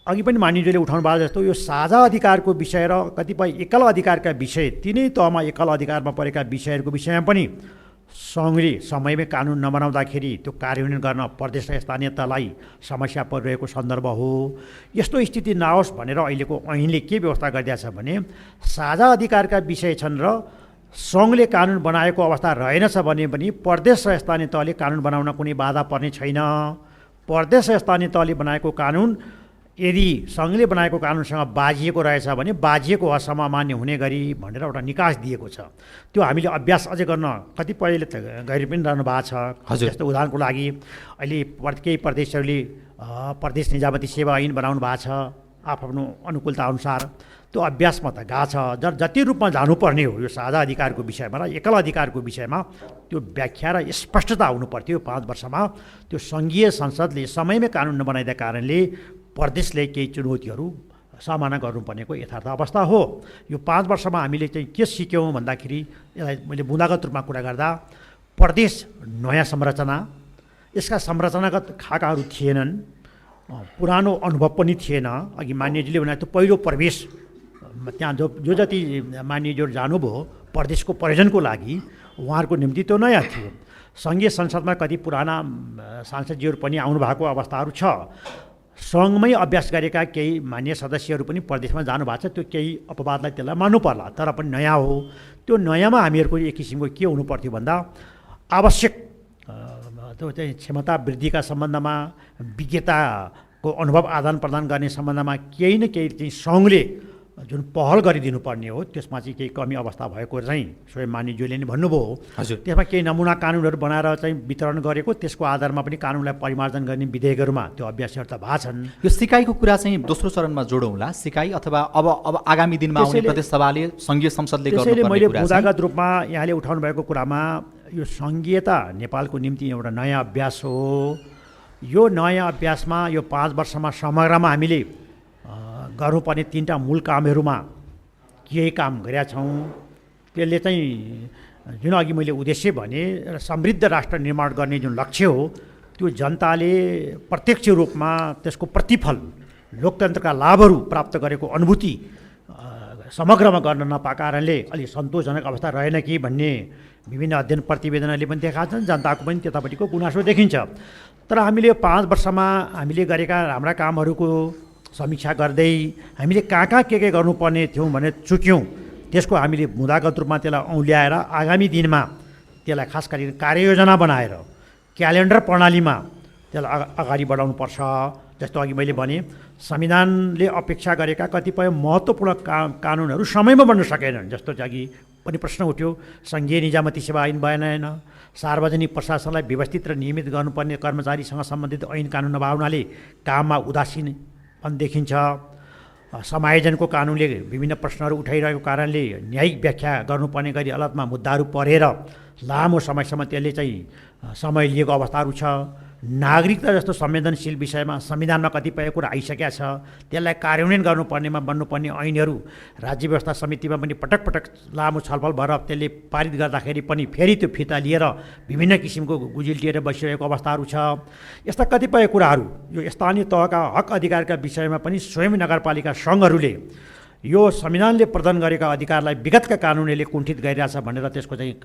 S5: अघि पनि मान्यज्यूले उठाउनु भएको जस्तो यो साझा अधिकारको विषय र कतिपय एकल अधिकारका विषय तिनै तहमा एकल अधिकारमा परेका विषयहरूको विषयमा पनि सङ्घले समयमै कानुन नबनाउँदाखेरि त्यो कार्यान्वयन गर्न प्रदेश र स्थानीय तहलाई समस्या परिरहेको सन्दर्भ हो। यस्तो स्थिति नहोस् भनेर अहिलेको ऐनले के व्यवस्था गरिदिएको छ भने साझा अधिकारका विषय छन् र सङ्घले कानुन बनाएको अवस्था रहेनछ भने पनि प्रदेश र स्थानीय तहले कानुन बनाउन कुनै बाधा पर्ने छैन। प्रदेश र स्थानीय तहले बनाएको कानुन यदि सङ्घले बनाएको कानुनसँग बाजिएको रहेछ भने बाजिएको हदसम्म मान्य हुने गरी भनेर एउटा निकास दिएको छ। त्यो हामीले अभ्यास अझै गर्न कतिपयले त गरि पनि रहनु भएको छ। जस्तो उदाहरणको लागि अहिले केही प्रदेशहरूले प्रदेश निजामती सेवा ऐन बनाउनु भएको छ आफ्नो अनुकूलता अनुसार। त्यो अभ्यासमा त गएको छ। जति रूपमा जानुपर्ने हो यो साझा अधिकारको विषयमा र एकल अधिकारको विषयमा त्यो व्याख्या र स्पष्टता हुनुपर्थ्यो। 5 वर्षमा त्यो सङ्घीय संसदले समयमै कानुन नबनाइदिएको कारणले प्रदेशले केही चुनौतीहरू सामना गर्नुपर्नेको यथार्थ अवस्था हो। यो 5 वर्षमा हामीले चाहिँ के सिक्यौँ भन्दाखेरि यसलाई मैले बुँदागत रूपमा कुरा गर्दा प्रदेश नयाँ संरचना, यसका संरचनागत खाकाहरू थिएनन्, पुरानो अनुभव पनि थिएन। अघि मान्यज्यूले भने त पहिलो प्रवेश त्यहाँ जो जति मान्यज्यूहरू जानुभयो प्रदेशको प्रयोजनको लागि उहाँहरूको निम्ति त्यो नयाँ थियो। सङ्घीय संसदमा कति पुराना सांसदजीहरू पनि आउनुभएको अवस्थाहरू छ। सङ्घमै अभ्यास गरेका केही मान्य सदस्यहरू पनि प्रदेशमा जानुभएको छ। त्यो केही अपवादलाई त्यसलाई मान्नु पर्ला, तर पनि नयाँ हो। त्यो नयाँमा हामीहरूको एक किसिमको के हुनुपर्थ्यो भन्दा आवश्यक त्यो चाहिँ क्षमता वृद्धिका सम्बन्धमा विज्ञताको अनुभव आदान प्रदान गर्ने सम्बन्धमा केही न केही चाहिँ सङ्घले जुन पहल गरिदिनु पर्ने हो त्यसमा चाहिँ केही कमी अवस्था भएको चाहिँ स्वयं मान्यज्यूले नै भन्नुभयो। त्यसमा केही नमुना कानुनहरू बनाएर चाहिँ वितरण गरेको त्यसको आधारमा पनि कानुनलाई परिमार्जन गर्ने विधेयकहरूमा त्यो अभ्यासहरू त भएको छन्।
S1: यो सिकाइको कुरा चाहिँ दोस्रो चरणमा जोडौँला। सिकाइ अथवा अब आगामी दिनमा आउने प्रदेश सभाले सङ्घीय संसदले गर्नुपर्ने कुरा।
S5: मैले बुँदागत रूपमा यहाँले उठाउनु भएको कुरामा यो सङ्घीयता नेपालको निम्ति एउटा नयाँ अभ्यास हो। यो नयाँ अभ्यासमा यो 5 वर्षमा समग्रमा हामीले गर्नुपर्ने 3टा मूल कामहरूमा केही काम गरेका छौँ। त्यसले चाहिँ जुन अघि मैले उद्देश्य भने समृद्ध राष्ट्र निर्माण गर्ने जुन लक्ष्य हो त्यो जनताले प्रत्यक्ष रूपमा त्यसको प्रतिफल लोकतन्त्रका लाभहरू प्राप्त गरेको अनुभूति समग्रमा गर्न नपाएको कारणले अलिक सन्तोषजनक अवस्था रहेन कि भन्ने विभिन्न अध्ययन प्रतिवेदनहरूले पनि देखाएको छन्। जनताको पनि त्यतापट्टिको गुनासो देखिन्छ। तर हामीले 5 वर्षमा हामीले गरेका हाम्रा कामहरूको समीक्षा गर्दै हामीले कहाँ कहाँ के गर्नुपर्ने थियौँ भने चुक्यौँ, त्यसको हामीले मुद्दागत रूपमा त्यसलाई औँल्याएर आगामी दिनमा त्यसलाई खास गरी कार्ययोजना बनाएर क्यालेन्डर प्रणालीमा त्यसलाई अगाडि बढाउनुपर्छ। जस्तो अघि मैले भने संविधानले अपेक्षा गरेका कतिपय महत्त्वपूर्ण कानुनहरू समयमा बन्न सकेनन्। जस्तो चाहिँ अघि पनि प्रश्न उठ्यो, सङ्घीय निजामती सेवा ऐन बनाएन, सार्वजनिक प्रशासनलाई व्यवस्थित र नियमित गर्नुपर्ने कर्मचारीसँग सम्बन्धित ऐन कानुन नभएनाले काममा उदासीनपन देखिन्छ। समायोजनको कानुनले विभिन्न प्रश्नहरू उठाइरहेको कारणले न्यायिक व्याख्या गर्नुपर्ने गरी अदालतमा मुद्दाहरू परेर लामो समयसम्म त्यसले चाहिँ समय लिएको अवस्थाहरू छ। नागरिकता जस्तो संवेदनशील विषयमा संविधानमा कतिपय कुरा आइसकेका छ, त्यसलाई कार्यान्वयन गर्नुपर्नेमा बन्नुपर्ने ऐनहरू राज्य व्यवस्था समितिमा पनि पटक पटक लामो छलफल भएर त्यसले पारित गर्दाखेरि पनि फेरि त्यो फिर्ता लिएर विभिन्न किसिमको गुजिल्टिएर बसिरहेको अवस्थाहरू छ। यस्ता कतिपय कुराहरू यो स्थानीय तहका हक अधिकारका विषयमा पनि स्वयं नगरपालिका सङ्घहरूले यो संविधानले प्रदान गरेका अधिकारलाई विगतका कानुनले कुण्ठित गरिरहेछ भनेर त्यसको चाहिँ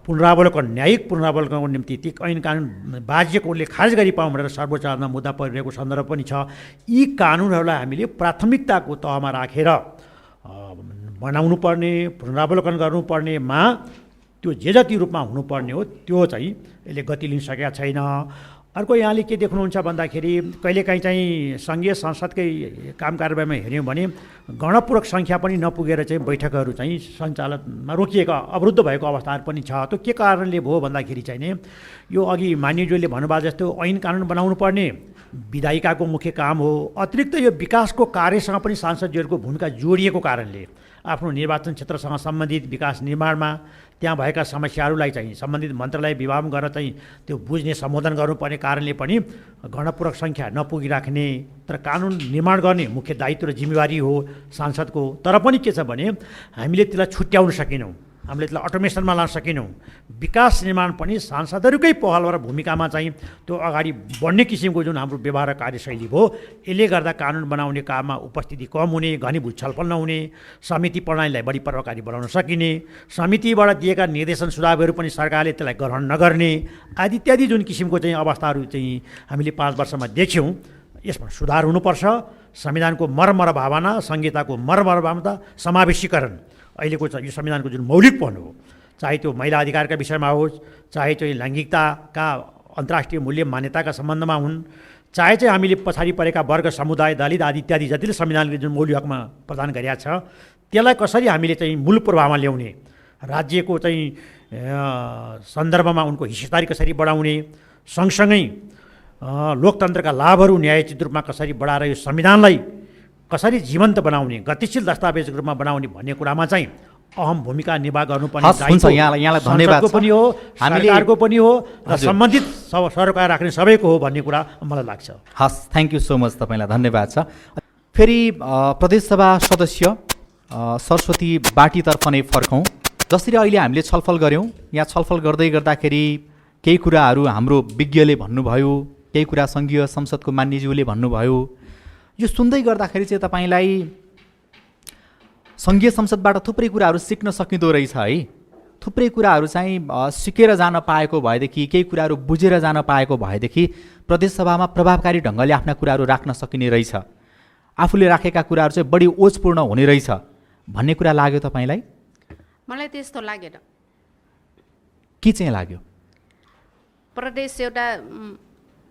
S5: पुनरावलोकन, न्यायिक पुनरावलोकनको निम्ति ती ऐन कानुन बाज्य कोर्टले खारेज गरी पाउँ भनेर सर्वोच्च अदालतमा मुद्दा परिरहेको सन्दर्भ पनि छ। यी कानुनहरूलाई हामीले प्राथमिकताको तहमा राखेर बनाउनु पर्ने, पुनरावलोकन गर्नुपर्नेमा त्यो जे जति रूपमा हुनुपर्ने हो त्यो चाहिँ यसले गति लिन सकेका छैन। अर्को यहाँले के देख्नुहुन्छ भन्दाखेरि कहिलेकाहीँ चाहिँ सङ्घीय संसदकै काम कारबाहीमा हेऱ्यौँ भने गणपूरक सङ्ख्या पनि नपुगेर चाहिँ बैठकहरू चाहिँ सञ्चालनमा रोकिएका अवरुद्ध भएको अवस्थाहरू पनि छ। त्यो के कारणले भयो भन्दाखेरि चाहिँ नि यो अघि मान्यज्यूले भन्नुभएको जस्तो ऐन कानुन बनाउनु पर्ने विधायिकाको मुख्य काम हो। अतिरिक्त यो विकासको कार्यसँग पनि सांसदज्यूहरूको भूमिका जोडिएको कारणले आफ्नो निर्वाचन क्षेत्रसँग सम्बन्धित विकास निर्माणमा त्यहाँ भएका समस्याहरूलाई चाहिँ सम्बन्धित मन्त्रालय विभाग गरेर चाहिँ त्यो बुझ्ने सम्बोधन गर्नुपर्ने कारणले पनि गणपूरक सङ्ख्या नपुगिराख्ने। तर कानुन निर्माण गर्ने मुख्य दायित्व र जिम्मेवारी हो सांसदको। तर पनि के छ भने हामीले त्यसलाई छुट्याउन सकेनौँ, हामीले त्यसलाई अटोमेसनमा लान सकेनौँ। विकास निर्माण पनि सांसदहरूकै पहल र भूमिकामा चाहिँ त्यो अगाडि बढ्ने किसिमको जुन हाम्रो व्यवहार र कार्यशैली भयो, यसले गर्दा कानुन बनाउने काममा उपस्थिति कम हुने, घनीभूत छलफल नहुने, समिति प्रणालीलाई बढी प्रभावकारी बनाउन सकिने, समितिबाट दिएका निर्देशन सुझावहरू पनि सरकारले त्यसलाई ग्रहण नगर्ने आदि इत्यादि जुन किसिमको चाहिँ अवस्थाहरू चाहिँ हामीले 5 वर्षमा देख्यौँ। यसमा सुधार हुनुपर्छ। संविधानको मर्मर भावना, संहिताको मर्मर भावना, समावेशीकरण अहिलेको यो संविधानको जुन मौलिकपन हो, चाहे त्यो महिला अधिकारका विषयमा होस्, चाहे चाहिँ लैङ्गिकताका अन्तर्राष्ट्रिय मूल्य मान्यताका सम्बन्धमा हुन्, चाहे चाहिँ हामीले पछाडि परेका वर्ग, समुदाय, दलित आदि इत्यादि जतिले संविधानले जुन मौलिक हकमा प्रदान गरेका छ त्यसलाई कसरी हामीले चाहिँ मूल प्रभावमा ल्याउने, राज्यको चाहिँ सन्दर्भमा उनको हिस्सेदारी कसरी बढाउने, सँगसँगै लोकतन्त्रका लाभहरू न्यायोचित रूपमा कसरी बढाएर यो संविधानलाई कसरी जीवन्त बनाउने, गतिशील दस्तावेजको रूपमा बनाउने भन्ने कुरामा चाहिँ अहम भूमिका निर्वाह गर्नुपर्ने
S1: यहाँलाई धन्यवाद
S5: पनि हो, सरकारको पनि हो र सम्बन्धित सरकार राख्ने सबैको हो भन्ने कुरा मलाई लाग्छ।
S1: हस्, थ्याङ्क यू सो मच, तपाईँलाई धन्यवाद छ। फेरि प्रदेशसभा सदस्य सरस्वती बाटीतर्फ नै फर्कौँ। जसरी अहिले हामीले छलफल गऱ्यौँ, यहाँ छलफल गर्दै गर्दाखेरि केही कुराहरू हाम्रो विज्ञले भन्नुभयो, केही कुरा सङ्घीय संसदको मान्यज्यूले भन्नुभयो। यो सुन्दै गर्दाखेरि चाहिँ तपाईँलाई सङ्घीय संसदबाट थुप्रै कुराहरू सिक्न सकिँदो रहेछ है। थुप्रै कुराहरू चाहिँ सिकेर जान पाएको भएदेखि, केही कुराहरू बुझेर जान पाएको भएदेखि प्रदेशसभामा प्रभावकारी ढङ्गले आफ्ना कुराहरू राख्न सकिने रहेछ, आफूले राखेका कुराहरू चाहिँ बढी ओजपूर्ण हुने रहेछ भन्ने कुरा लाग्यो तपाईँलाई?
S2: मलाई त्यस्तो लागेन।
S1: के चाहिँ लाग्यो?
S2: प्रदेश एउटा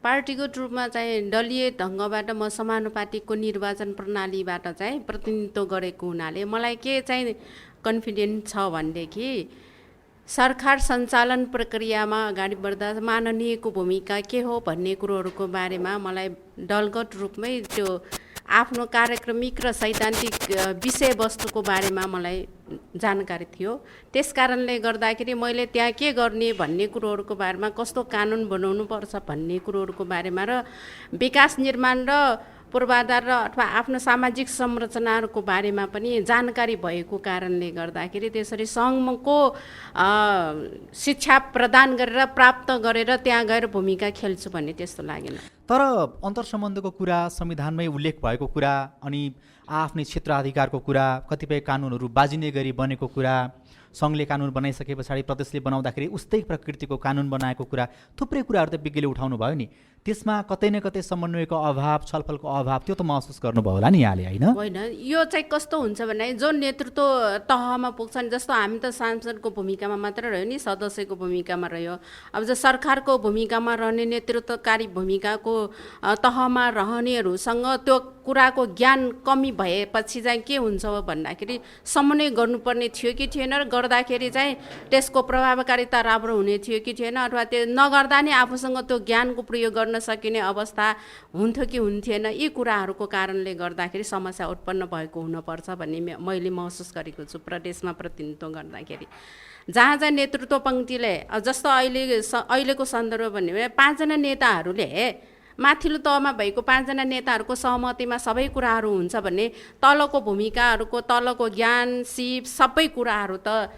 S2: पार्टीगत रूपमा चाहिँ दलीय ढङ्गबाट म समानुपातिकको निर्वाचन प्रणालीबाट चाहिँ प्रतिनिधित्व गरेको हुनाले मलाई के चाहिँ कन्फिडेन्ट छ भनेदेखि सरकार सञ्चालन प्रक्रियामा अगाडि बढ्दा माननीयको भूमिका के हो भन्ने कुरोहरूको बारेमा मलाई दलगत रूपमै त्यो आफ्नो कार्यक्रमिक र सैद्धान्तिक विषयवस्तुको बारेमा मलाई जानकारी थियो। त्यस कारणले गर्दाखेरि मैले त्यहाँ के गर्ने भन्ने कुरोहरूको बारेमा, कस्तो कानुन बनाउनु पर्छ भन्ने कुरोहरूको बारेमा र विकास निर्माण र पूर्वाधार र अथवा आफ्नो सामाजिक संरचनाहरूको बारेमा पनि जानकारी भएको कारणले गर्दाखेरि त्यसरी सङ्घको शिक्षा प्रदान गरेर प्राप्त गरेर त्यहाँ गएर भूमिका खेल्छु भन्ने त्यस्तो लागेन।
S1: तर अन्तर्सम्बन्धको कुरा, संविधानमै उल्लेख भएको कुरा, अनि आफ्नै क्षेत्राधिकारको कुरा, कतिपय कानुनहरू बाजिने गरी बनेको कुरा, सङ्घले कानुन बनाइसके पछाडि प्रदेशले बनाउँदाखेरि उस्तै प्रकृतिको कानुन बनाएको कुरा, थुप्रै कुराहरू त विज्ञले उठाउनु भयो नि। त्यसमा कतै न कतै समन्वयको अभाव, छलफलको अभाव त्यो त महसुस गर्नुभयो होला नि यहाँले, होइन?
S2: होइन, यो चाहिँ कस्तो हुन्छ भने जो नेतृत्व तहमा पुग्छन्, जस्तो हामी त सांसदको भूमिकामा मात्र रह्यो नि, सदस्यको भूमिकामा रह्यो। अब जो सरकारको भूमिकामा रहने, नेतृत्वकारी भूमिकाको तहमा रहनेहरूसँग त्यो कुराको ज्ञान कमी भएपछि चाहिँ के हुन्छ भन्दाखेरि समन्वय गर्नुपर्ने थियो कि थिएन, र गर्दाखेरि चाहिँ त्यसको प्रभावकारिता राम्रो हुने थियो कि थिएन, अथवा त्यो नगर्दा नि आफूसँग त्यो ज्ञानको प्रयोग गर्न सकिने अवस्था हुन्थ्यो कि हुन्थेन, यी कुराहरूको कारणले गर्दाखेरि समस्या उत्पन्न भएको हुनपर्छ भन्ने मैले महसुस गरेको छु प्रदेशमा प्रतिनिधित्व गर्दाखेरि। जहाँ चाहिँ नेतृत्व पङ्क्तिले, जस्तो अहिलेको सन्दर्भ भन्यो भने 5 जना नेताहरूले माथिल्लो तहमा भएको 5 जना नेताहरूको सहमतिमा सबै कुराहरू हुन्छ भने तलको भूमिकाहरूको, तलको ज्ञान सिप सबै कुराहरू त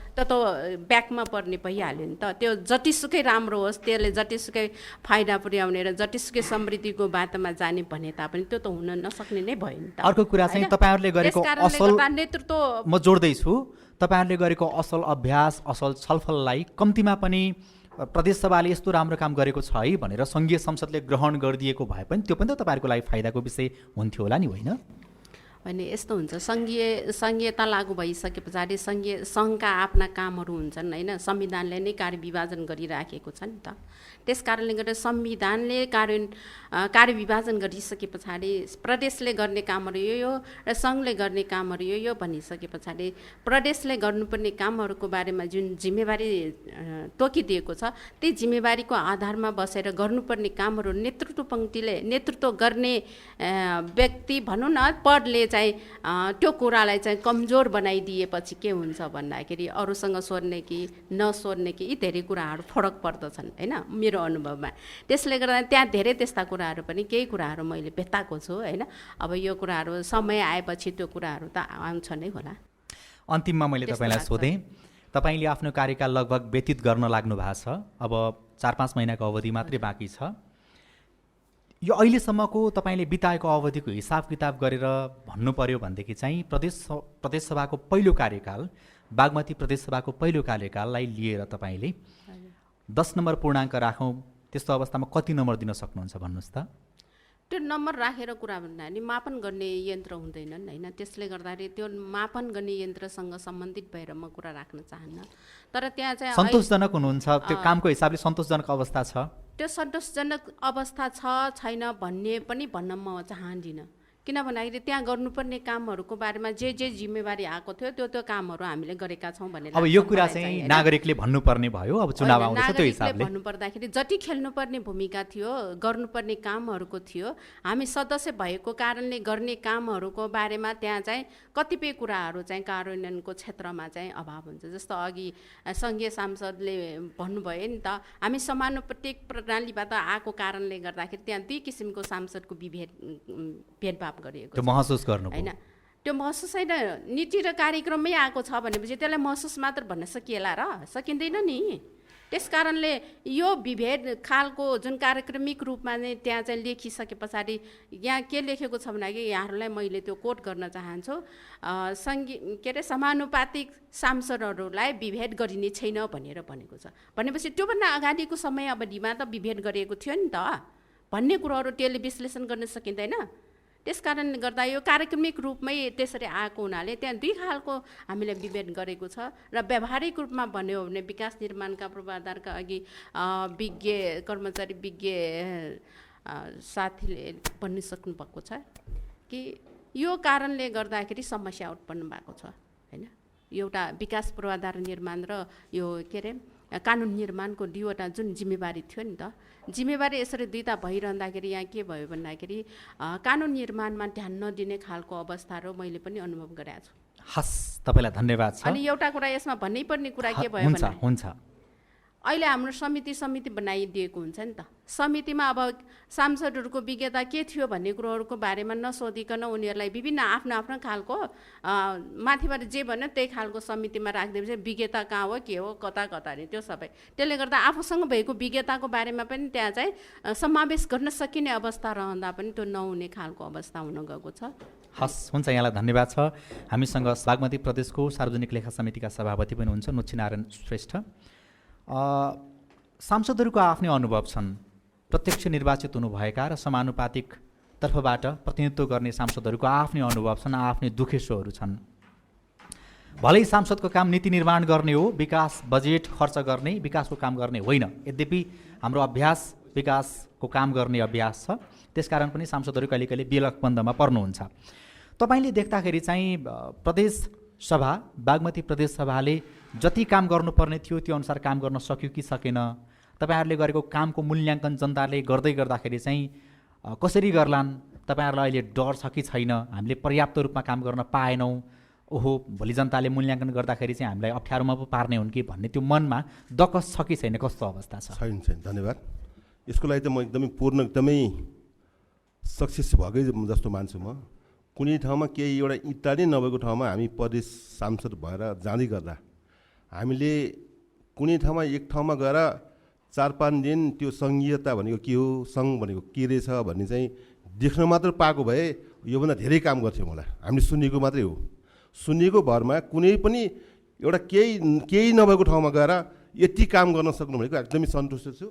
S2: ब्याकमा पर्ने भइहाल्यो नि त। त्यो जतिसुकै राम्रो होस्, त्यसले जतिसुकै फाइदा पुर्याउने र जतिसुकै समृद्धिको बाटोमा जाने भने तापनि त्यो त हुन नसक्ने नै भयो नि त।
S1: अर्को कुरा चाहिँ तपाईँहरूले गरेको असल,
S2: नेतृत्व
S1: म जोड्दैछु, तपाईँहरूले गरेको असल अभ्यास, असल छलफललाई कम्तीमा पनि प्रदेशसभाले यस्तो राम्रो काम गरेको छ है भनेर सङ्घीय संसदले ग्रहण गरिदिएको भए पनि त्यो पनि त तपाईँहरूको लागि फाइदाको विषय हुन्थ्यो होला नि, होइन?
S2: होइन, यस्तो हुन्छ, सङ्घीयता लागू भइसके पछाडि सङ्घका आफ्ना कामहरू हुन्छन्, होइन? संविधानले नै कार्यविभाजन गरिराखेको छ नि त। त्यस कारणले गर्दा संविधानले कार्यविभाजन गरिसके पछाडि प्रदेशले गर्ने कामहरू यो र सङ्घले गर्ने कामहरू यो भनिसके पछाडि प्रदेशले गर्नुपर्ने कामहरूको बारेमा जुन जिम्मेवारी तोकिदिएको छ, त्यही जिम्मेवारीको आधारमा बसेर गर्नुपर्ने कामहरू नेतृत्व पङ्क्तिले, नेतृत्व गर्ने व्यक्ति भनौँ न, पदले चाहिँ त्यो कुरालाई चाहिँ कमजोर बनाइदिएपछि के हुन्छ भन्दाखेरि अरूसँग सोध्ने कि नसोध्ने कि यी धेरै कुराहरू फरक पर्दछन्, होइन, मेरो अनुभवमा। त्यसले गर्दा त्यहाँ धेरै त्यस्ता कुराहरू पनि, केही कुराहरू मैले भेटाएको छु, होइन? अब यो कुराहरू समय आएपछि त्यो कुराहरू त आउँछ नै होला।
S1: अन्तिममा मैले तपाईँलाई सोधेँ, तपाईँले आफ्नो कार्यकाल लगभग व्यतीत गर्न लाग्नु भएको छ, अब 4-5 महिनाको अवधि मात्रै बाँकी छ। यो अहिलेसम्मको तपाईँले बिताएको अवधिको हिसाब किताब गरेर भन्नु पर्यो भनेदेखि चाहिँ प्रदेशसभाको पहिलो कार्यकाल, बागमती प्रदेशसभाको पहिलो कार्यकाललाई लिएर तपाईँले 10 नम्बर पूर्णाङ्क राखौँ, त्यस्तो अवस्थामा कति नम्बर दिन सक्नुहुन्छ भन्नुहोस् त?
S2: त्यो नम्बर राखेर कुरा भन्दा नि मापन गर्ने यन्त्र हुँदैनन्, होइन? त्यसले गर्दाखेरि त्यो मापन गर्ने यन्त्रसँग सम्बन्धित भएर म कुरा राख्न चाहन्न। तर त्यहाँ चाहिँ
S1: सन्तोषजनक हुनुहुन्छ, त्यो कामको हिसाबले सन्तोषजनक अवस्था छ?
S2: त्यो सन्तोषजनक अवस्था छ छैन भन्ने पनि भन्न म चाहदिनँ, किन भन्दाखेरि त्यहाँ गर्नुपर्ने कामहरूको बारेमा जे जिम्मेवारी आएको थियो त्यो कामहरू हामीले गरेका छौँ भनेर।
S1: अब यो कुरा चाहिँ नागरिकले भन्नुपर्ने भयो, अब चुनाव आउँदैछ, त्यो हिसाबले
S2: भन्नुपर्दाखेरि जति खेल्नुपर्ने भूमिका थियो, गर्नुपर्ने कामहरूको थियो, हामी सदस्य भएको कारणले गर्ने कामहरूको बारेमा त्यहाँ चाहिँ कतिपय कुराहरू चाहिँ कार्यान्वयनको क्षेत्रमा चाहिँ अभाव हुन्छ। जस्तो अघि सङ्घीय सांसदले भन्नुभयो नि त, हामी समानुपातिक प्रणालीबाट आएको कारणले गर्दाखेरि त्यहाँ 2 किसिमको सांसदको भेदभाव गरिएको
S1: त्यो महसुस गर्नु
S2: होइन? त्यो महसुस होइन, नीति र कार्यक्रममै आएको छ भनेपछि त्यसलाई महसुस मात्र भन्न सकिएला र? सकिँदैन नि। त्यस कारणले यो विभेद खालको जुन कार्यक्रमिक रूपमा नै त्यहाँ चाहिँ लेखिसके पछाडि यहाँ के लेखेको छ भन्दाखेरि यहाँहरूलाई मैले त्यो कोट गर्न चाहन्छु, समानुपातिक सांसदहरूलाई विभेद गरिने छैन भनेर भनेको छ। भनेपछि त्योभन्दा अगाडिको समय अवधिमा त विभेद गरिएको थियो नि त भन्ने कुरोहरू त्यसले विश्लेषण गर्न सकिँदैन। त्यस कारणले गर्दा यो कार्यक्रमिक रूपमै त्यसरी आएको हुनाले त्यहाँ 2 खालको हामीले विभेद गरेको छ। र व्यावहारिक रूपमा भन्यो भने विकास निर्माणका पूर्वाधारका अघि कर्मचारी विज्ञ साथीले भनिसक्नु भएको छ कि यो कारणले गर्दाखेरि समस्या उत्पन्न भएको छ, होइन? एउटा विकास पूर्वाधार निर्माण र यो के अरे कानुन निर्माणको 2वटा जुन जिम्मेवारी थियो नि त, जिम्मेवारी यसरी 2टा भइरहँदाखेरि यहाँ के भयो भन्दाखेरि कानुन निर्माणमा ध्यान नदिने खालको अवस्थाहरू मैले पनि अनुभव गरेको छु।
S1: हस्, तपाईँलाई धन्यवाद छ।
S2: अनि एउटा कुरा यसमा भन्नैपर्ने कुरा के भयो भने
S1: हुन्छ
S2: अहिले हाम्रो समिति बनाइदिएको हुन्छ नि त। समितिमा अब सांसदहरूको विज्ञता के थियो भन्ने कुरोहरूको बारेमा नसोधिकन उनीहरूलाई विभिन्न आफ्नो खालको माथिबाट जे भन्यो त्यही खालको समितिमा राखिदिएपछि विज्ञता कहाँ हो, के हो, कता नि त्यो सबै। त्यसले गर्दा आफूसँग भएको विज्ञताको बारेमा पनि त्यहाँ चाहिँ समावेश गर्न सकिने अवस्था रहँदा पनि त्यो नहुने खालको अवस्था हुन गएको छ।
S1: हस्, हुन्छ, यहाँलाई धन्यवाद छ। हामीसँग बागमती प्रदेशको सार्वजनिक लेखा समितिका सभापति पनि हुनुहुन्छ नुच्छीनारायण श्रेष्ठ। सांसदहरूको आफ्नै अनुभव छन्, प्रत्यक्ष निर्वाचित हुनुभएका र समानुपातिक तर्फबाट प्रतिनिधित्व गर्ने सांसदहरूको आफ्नै अनुभव छन्, आफ्नै दुखेसोहरू छन्। भलै सांसदको काम नीति निर्माण गर्ने हो, विकास बजेट खर्च गर्ने, विकासको काम गर्ने होइन। यद्यपि हाम्रो अभ्यास विकासको काम गर्ने अभ्यास छ, त्यसकारण पनि सांसदहरू कहिले कहिले बेलकबन्दमा पर्नुहुन्छ। तपाईँले देख्दाखेरि चाहिँ प्रदेश सभा, बागमती प्रदेश सभाले जति काम गर्नुपर्ने थियो त्यो अनुसार काम गर्न सक्यो कि सकेन? तपाईँहरूले गरेको कामको मूल्याङ्कन जनताले गर्दाखेरि चाहिँ कसरी गर्लान्? तपाईँहरूलाई अहिले डर छ कि छैन? हामीले पर्याप्त रूपमा काम गर्न पाएनौँ, ओहो भोलि जनताले मूल्याङ्कन गर्दाखेरि चाहिँ हामीलाई अप्ठ्यारोमा पो पार्ने हुन् कि भन्ने त्यो मनमा दकस छ कि छैन? कस्तो अवस्था छ?
S3: छैन। धन्यवाद। यसको लागि त म एकदमै सक्सेस भएकै जस्तो मान्छु। म कुनै ठाउँमा केही एउटा इँटा नै नभएको ठाउँमा हामी प्रदेश सांसद भएर जाँदै गर्दा हामीले कुनै ठाउँमा एक ठाउँमा गएर 4-5 दिन त्यो सङ्घीयता भनेको के हो, सङ्घ भनेको के रहेछ भन्ने चाहिँ देख्न मात्र पाएको भए योभन्दा धेरै काम गर्थ्यौँ होला। हामीले सुनेको मात्रै हो, सुनेको भरमा कुनै पनि एउटा केही नभएको ठाउँमा गएर यति काम गर्न सक्नु भनेको एकदमै सन्तुष्ट छु।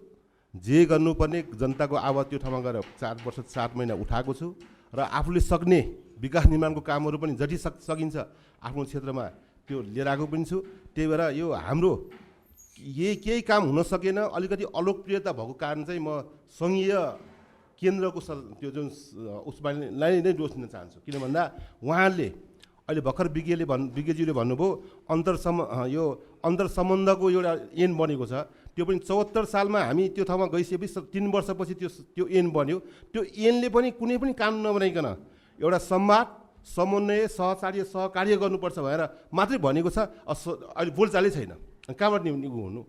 S3: जे गर्नुपर्ने जनताको आवाज त्यो ठाउँमा गएर 4 वर्ष 7 महिना उठाएको छु र आफूले सक्ने विकास निर्माणको कामहरू पनि जति सकिन्छ आफ्नो क्षेत्रमा त्यो लिएर आएको पनि छु। त्यही भएर यो हाम्रो केही काम हुन सकेन, अलिकति अलोकप्रियता भएको कारण चाहिँ म सङ्घीय केन्द्रको त्यो जुन उसलाई नै दोष दिन चाहन्छु। किन भन्दा उहाँहरूले अहिले भर्खर विज्ञज्यूले भन्नुभयो यो अन्तर्सम्बन्धको एउटा ऐन बनेको छ। त्यो पनि 74 सालमा हामी त्यो ठाउँमा गइसकेपछि 3 वर्षपछि त्यो ऐन बन्यो। त्यो ऐनले पनि कुनै पनि काम नबनाइकन एउटा संवाद, समन्वय, सहकार्य गर्नुपर्छ भनेर मात्रै भनेको छ। अहिले बोलचालै छैन, कहाँबाट निको हुनु?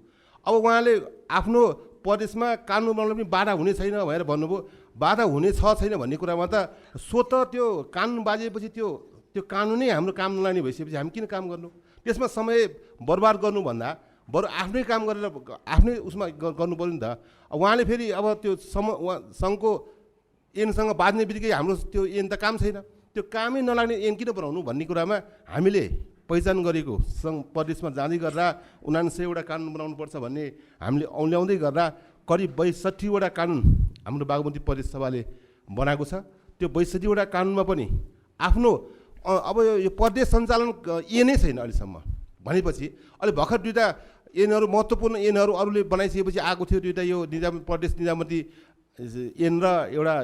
S3: अब उहाँले आफ्नो प्रदेशमा कानुन बनाउन पनि बाधा हुने छैन भनेर भन्नुभयो। बाधा हुने छैन भन्ने कुरामा त स्वतः त्यो कानुन बाजेपछि त्यो कानुनै हाम्रो काम नलाने भइसकेपछि हामी किन काम गर्नु? त्यसमा समय बर्बाद गर्नुभन्दा बरु आफ्नै काम गरेर आफ्नै उसमा गर्नु पऱ्यो नि त। उहाँले फेरि अब त्यो सङ्घको ऐनसँग बाँध्ने बित्तिकै हाम्रो त्यो ऐन त काम छैन, त्यो कामै नलाग्ने ऐन किन बनाउनु भन्ने कुरामा हामीले पहिचान गरेको सङ्घ प्रदेशमा जाँदै गर्दा 79वटा कानुन बनाउनुपर्छ भन्ने हामीले औल्याउँदै गर्दा करिब 62वटा कानुन हाम्रो बागमती प्रदेश सभाले बनाएको छ। त्यो 62वटा कानुनमा पनि आफ्नो अब यो प्रदेश सञ्चालन ऐनै छैन अहिलेसम्म भनेपछि अहिले भर्खर 2टा ऐनहरू महत्त्वपूर्ण ऐनहरू अरूले बनाइसकेपछि आएको थियो। 2टा यो प्रदेश निजामती ऐन र एउटा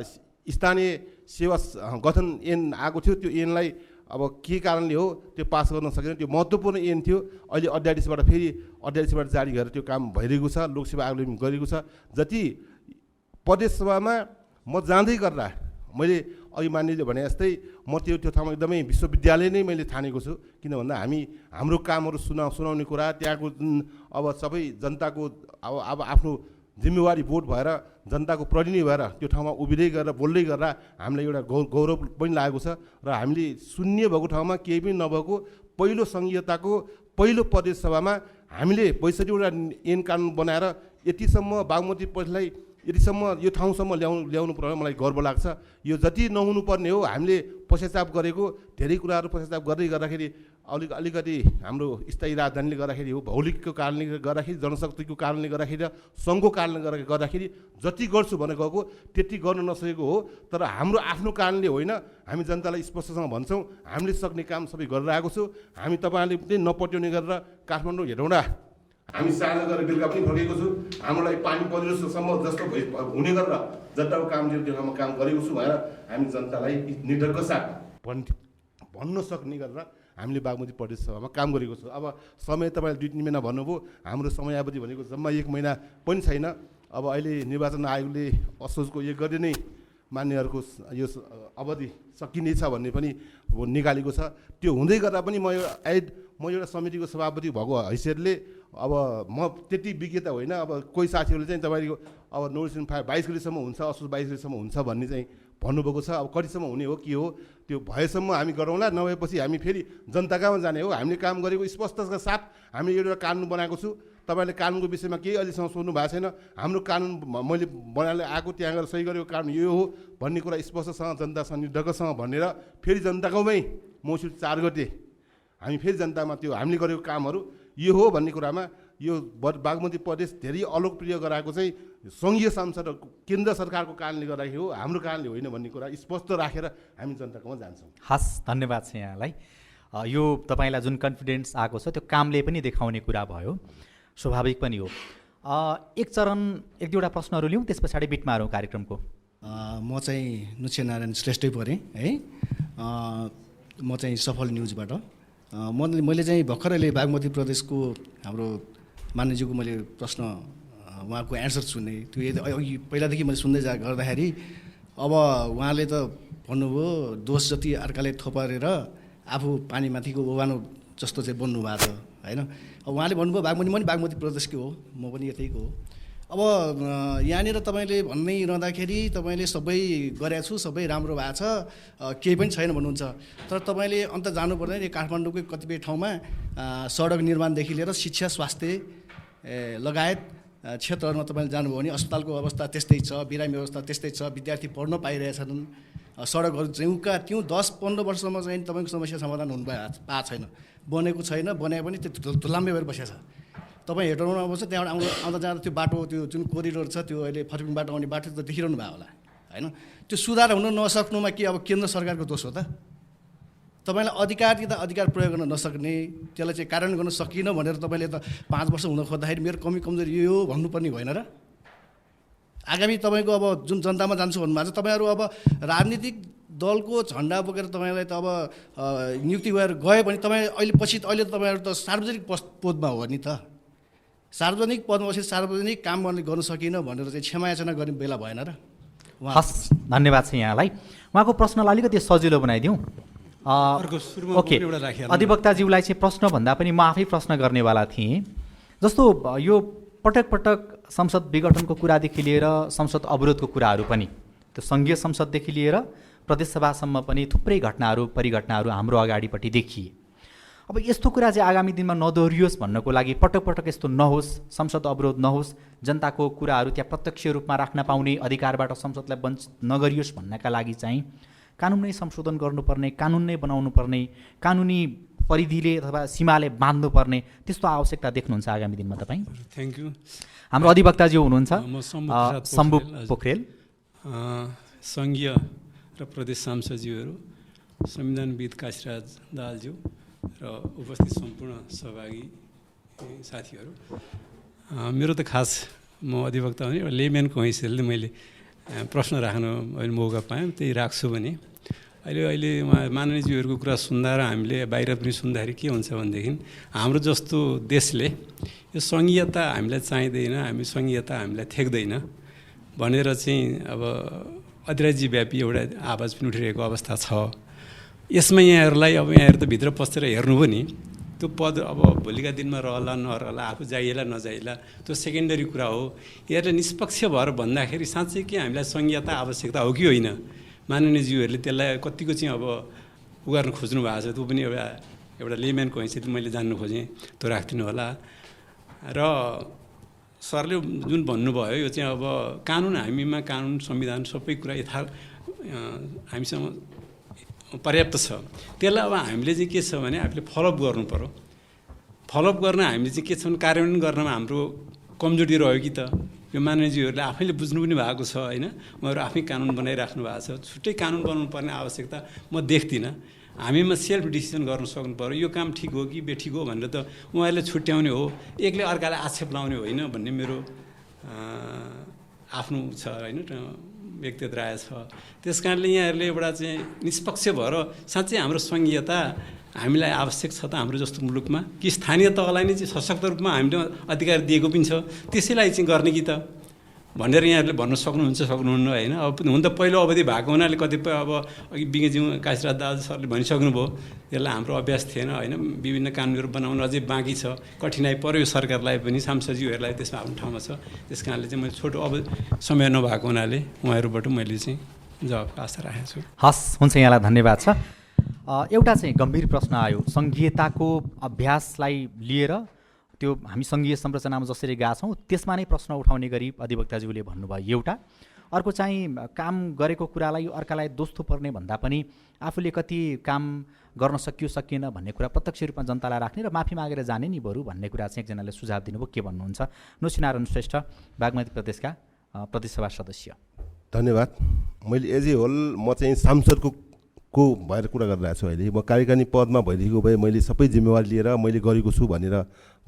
S3: स्थानीय सेवा गठन ऐन आएको थियो। त्यो ऐनलाई अब के कारणले हो त्यो पास गर्न सकेन, त्यो महत्त्वपूर्ण ऐन थियो। अहिले अध्यादेशबाट जारी गरेर त्यो काम भइरहेको छ, लोकसेवा आयोगले पनि गरेको छ। जति प्रदेश सभामा म जाँदै गर्दा मैले अघि मान्यले भने जस्तै म त्यो ठाउँमा एकदमै विश्वविद्यालय नै मैले ठानेको छु। किन भन्दा हाम्रो कामहरू सुनाउने कुरा त्यहाँको अब सबै जनताको अब आफ्नो जिम्मेवारी भोट भएर जनताको प्रतिनिधि भएर त्यो ठाउँमा उभिँदै गरेर बोल्दै गर्दा हामीलाई एउटा गौरव पनि लागेको छ। र हामीले शून्य भएको ठाउँमा केही पनि नभएको पहिलो सङ्घीयताको पहिलो प्रदेश सभामा हामीले 62वटा ऐन कानुन बनाएर यतिसम्म बागमती प्रदेशलाई यतिसम्म यो ठाउँसम्म ल्याउनु पर्ने मलाई गर्व लाग्छ। यो जति नहुनु पर्ने हो हामीले पश्चाताप गरेको, धेरै कुराहरू पश्चाताप गर्दाखेरि अलिकति हाम्रो स्थायी राजधानीले गर्दाखेरि हो, भौगोलिकको कारणले गर्दाखेरि, जनशक्तिको कारणले गर्दाखेरि, सङ्घको कारणले गर्दाखेरि जति गर्छु भने गएको त्यति गर्न नसकेको हो। तर हाम्रो आफ्नो कारणले होइन, हामी जनतालाई स्पष्टसँग भन्छौँ हामीले सक्ने काम सबै गरेर आएको छु। हामी तपाईँहरूले पनि नपट्याउने गरेर काठमाडौँ हेटौँडा हामी साझा गरेर बेलुका पनि फर्केको छु। हामीलाई पानी परियोजनासम्म जस्तो हुने गरेर जनताको काम त्यो ठाउँमा काम गरेको छु भनेर हामी जनतालाई निर्धक्क साथ भन्न सक्ने गरेर हामीले बागमती प्रदेश सभामा काम गरेको छु। अब समय तपाईँले 2-3 महिना भन्नुभयो, हाम्रो समयावधि भनेको जम्मा 1 महिना पनि छैन। अब अहिले निर्वाचन आयोगले असोजको यो गर्दै नै मान्यहरूको यो अवधि सकिनेछ भन्ने पनि निकालेको छ। त्यो हुँदै गर्दा पनि म एउटा समितिको सभापति भएको हैसियतले अब म त्यति विज्ञता होइन। अब कोही साथीहरूले चाहिँ तपाईँको अब नोटिफिकेसन 22 गतिसम्म हुन्छ, असोज 22 गतिसम्म हुन्छ भन्ने चाहिँ भन्नुभएको छ। अब कतिसम्म हुने हो के हो त्यो भएसम्म हामी गरौँला, नभएपछि हामी फेरि जनता कहाँमा जाने हो? हामीले काम गरेको स्पष्टका साथ हामीले एउटा कानुन बनाएको छु। तपाईँले कानुनको विषयमा केही अहिलेसम्म सोध्नु भएको छैन। हाम्रो कानुन मैले बनाएर आएको त्यहाँ गएर सही गरेको कानुन यो हो भन्ने कुरा स्पष्टसँग जनता संयोजकसँग भनेर फेरि जनताकोमै मौसुल 4 गते हामी फेरि जनतामा त्यो हामीले गरेको कामहरू यो हो भन्ने कुरामा यो बागमती प्रदेश धेरै अलोकप्रिय गराएको चाहिँ सङ्घीय सांसद केन्द्र सरकारको कारणले गर्दाखेरि हो, हाम्रो कारणले होइन भन्ने कुरा स्पष्ट राखेर हामी जनताकोमा जान्छौँ।
S1: हस्, धन्यवाद छ यहाँलाई। यो तपाईँलाई जुन कन्फिडेन्स आएको छ त्यो कामले पनि देखाउने कुरा भयो, स्वाभाविक पनि हो। एक चरण एक दुईवटा प्रश्नहरू लिउँ, त्यस पछाडि बिट मारौँ कार्यक्रमको।
S6: म चाहिँ नुच्छेनारायण श्रेष्ठै परेँ है। म चाहिँ सफल न्युजबाट मैले चाहिँ भर्खर अहिले बागमती प्रदेशको हाम्रो मान्यज्यूको मैले प्रश्न उहाँको एन्सर सुने, त्यो अघि पहिलादेखि मैले सुन्दै गर्दाखेरि अब उहाँले त भन्नुभयो दोष जति अर्काले थोपारेर आफू पानीमाथिको ओभानो जस्तो चाहिँ बन्नु भएको छ होइन। अब उहाँले भन्नुभयो बागमती, म पनि बागमती प्रदेशकै हो, म पनि यतैको हो। अब यहाँनिर तपाईँले भन्नै रहँदाखेरि तपाईँले सबै गरेको छु, सबै राम्रो भएको छ, केही पनि छैन भन्नुहुन्छ। तर तपाईँले अन्त जानुपर्दैन, काठमाडौँकै कतिपय ठाउँमा सडक निर्माणदेखि लिएर शिक्षा स्वास्थ्य लगायत क्षेत्रहरूमा तपाईँले जानुभयो भने अस्पतालको अवस्था त्यस्तै छ, बिरामी व्यवस्था त्यस्तै छ, विद्यार्थी पढ्न पाइरहेछन्, सडकहरू त्यौँ 10-15 वर्षसम्म चाहिँ तपाईँको समस्या समाधान हुनु पाएको छैन, बनेको छैन, बनाए पनि त्यो धुलाम्बे भएर बसेको छ। तपाईँ हेटौँडा आउँछ, त्यहाँबाट आउँदा जाँदा त्यो बाटो, त्यो जुन कोरिडोर छ, त्यो अहिले फर्किङबाट आउने बाटो त देखिरहनु भयो होला होइन। त्यो सुधार हुन नसक्नुमा के अब केन्द्र सरकारको दोष हो त? तपाईँलाई अधिकार दिँदा अधिकार प्रयोग गर्न नसक्ने, त्यसलाई चाहिँ कार्यान्वयन गर्न सकिनँ भनेर तपाईँले त 5 वर्ष हुन खोज्दाखेरि मेरो कमजोरी यो हो भन्नुपर्ने भएन र? आगामी तपाईँको अब जुन जनतामा जान्छु भन्नुभएको छ, तपाईँहरू अब राजनीतिक दलको झन्डा बोकेर तपाईँलाई त अब नियुक्ति गरेर गयो भने तपाईँ अहिले त तपाईँहरू त सार्वजनिक पदमा हो नि त। सार्वजनिक पदमा बसेर सार्वजनिक काम गर्न सकिनँ भनेर चाहिँ क्षमायाचना गर्ने बेला भएन र?
S1: हस्, धन्यवाद छ यहाँलाई। उहाँको प्रश्नलाई अलिकति सजिलो बनाइदिउँ। ओके, अधिवक्ताज्यूलाई चाहिँ प्रश्नभन्दा पनि म आफै प्रश्न गर्नेवाला थिएँ। जस्तो यो पटक पटक संसद विघटनको कुरादेखि लिएर संसद अवरोधको कुराहरू पनि, त्यो सङ्घीय संसददेखि लिएर प्रदेशसभासम्म पनि थुप्रै घटनाहरू परिघटनाहरू हाम्रो अगाडिपट्टि देखिए। अब यस्तो कुरा चाहिँ आगामी दिनमा नदोहोरियोस् भन्नको लागि, पटक पटक यस्तो नहोस्, संसद अवरोध नहोस्, जनताको कुराहरू त्यहाँ प्रत्यक्ष रूपमा राख्न पाउने अधिकारबाट संसदलाई वञ्चित नगरियोस् भन्नका लागि चाहिँ कानुन नै संशोधन गर्नुपर्ने, कानुन नै बनाउनु पर्ने, कानुनी परिधिले अथवा सीमाले बाँध्नुपर्ने त्यस्तो आवश्यकता देख्नुहुन्छ आगामी दिनमा तपाईँ?
S7: Thank you.
S1: हाम्रो अधिवक्ताज्यू हुनुहुन्छ शम्भु पोखरेल।
S7: सङ्घीय र प्रदेश सांसदज्यूहरू, संविधानविद काशीराज दाहालज्यू र उपस्थित सम्पूर्ण सहभागी साथीहरू, मेरो त खास म अधिवक्ता भने एउटा लेम्यानको हैसियतले मैले प्रश्न राख्न अहिले मौका पाएँ, त्यही राख्छु भने अहिले माननीयज्यूहरूको कुरा सुन्दा र हामीले बाहिर पनि सुन्दाखेरि के हुन्छ भनेदेखि हाम्रो जस्तो देशले यो सङ्घीयता हामीलाई चाहिँदैन, हामी सङ्घीयता हामीलाई थेक्दैन भनेर चाहिँ अब अधिराज्यव्यापी एउटा आवाज पनि उठिरहेको अवस्था छ। यसमा यहाँहरूलाई अब यहाँहरू त भित्र पसेर हेर्नुभयो नि, त्यो पद अब भोलिका दिनमा रहला नरहला, आफू जाइएला नजाइएला, त्यो सेकेन्डरी कुरा हो। यहाँले निष्पक्ष भएर भन्दाखेरि साँच्चै के हामीलाई सङ्घीयता आवश्यकता हो कि होइन? माननीयज्यूहरूले त्यसलाई कतिको चाहिँ अब उगार्न खोज्नु भएको छ, त्यो पनि एउटा लेम्यानको हैसियत मैले जान्नु खोजेँ, त्यो राखिदिनु होला। र सरले जुन भन्नुभयो यो चाहिँ अब कानुन, हामीमा कानुन संविधान सबै कुरा हामीसँग पर्याप्त छ, त्यसलाई अब हामीले चाहिँ के छ भने हामीले फलोअप गर्नु पऱ्यो। फलोअप गर्न हामीले चाहिँ के छ भने कार्यान्वयन गर्नमा हाम्रो कमजोरी रह्यो कि त? यो माननीयज्यूहरूले आफैले बुझ्नु पनि भएको छ होइन, उहाँहरू आफै कानुन बनाइराख्नु भएको छ, छुट्टै कानुन बनाउनु पर्ने आवश्यकता म देख्दिनँ। हामीमा सेल्फ डिसिजन गर्न सक्नु पऱ्यो, यो काम ठिक हो कि बेठिक हो भनेर त उहाँहरूले छुट्याउने हो, एकले अर्कालाई आक्षेप लाउने होइन भन्ने मेरो आफ्नो छ होइन, व्यक्तिगत राय छ। त्यस कारणले यहाँहरूले एउटा चाहिँ निष्पक्ष भएर साँच्चै हाम्रो सङ्घीयता हामीलाई आवश्यक छ त हाम्रो जस्तो मुलुकमा, कि स्थानीय तहलाई नै चाहिँ सशक्त रूपमा हामीले अधिकार दिएको पनि छ, त्यसैलाई चाहिँ गर्ने कि त भनेर यहाँहरूले भन्न सक्नुहुन्न होइन। अब हुन त पहिलो अवधि भएको हुनाले कतिपय अब अघि विज्ञज्यू काशीराज दाहाल सरले भनिसक्नुभयो, त्यसलाई हाम्रो अभ्यास थिएन होइन, विभिन्न कानुनहरू बनाउन अझै बाँकी छ, कठिनाइ पर्यो सरकारलाई पनि, सांसदज्यूहरूलाई त्यसमा आफ्नो ठाउँमा छ। त्यस कारणले चाहिँ मैले छोटो अब समय नभएको हुनाले उहाँहरूबाट मैले चाहिँ जवाबको आशा राखेको छु।
S1: हस्, हुन्छ, यहाँलाई धन्यवाद छ। एउटा चाहिँ गम्भीर प्रश्न आयो, सङ्घीयताको अभ्यासलाई लिएर त्यो हामी सङ्घीय संरचनामा जसरी गएका छौँ त्यसमा नै प्रश्न उठाउने गरी अधिवक्ताज्यूले भन्नुभयो एउटा। अर्को चाहिँ काम गरेको कुरालाई अर्कालाई दोष थोपर्ने भन्दा पनि आफूले कति काम गर्न सकियो सकिएन भन्ने कुरा प्रत्यक्ष रूपमा जनतालाई राख्ने र माफी मागेर जाने नि बरु भन्ने कुरा चाहिँ एकजनाले सुझाव दिनुभयो। के भन्नुहुन्छ? नुसिनारायण श्रेष्ठ, बागमती प्रदेशका प्रदेशसभा सदस्य।
S3: धन्यवाद। मैले एज ए होल म चाहिँ सांसदको भएर कुरा गरिरहेको छु। अहिले म कार्यकारिणी पदमा भइरहेको भए मैले सबै जिम्मेवारी लिएर मैले गरेको छु भनेर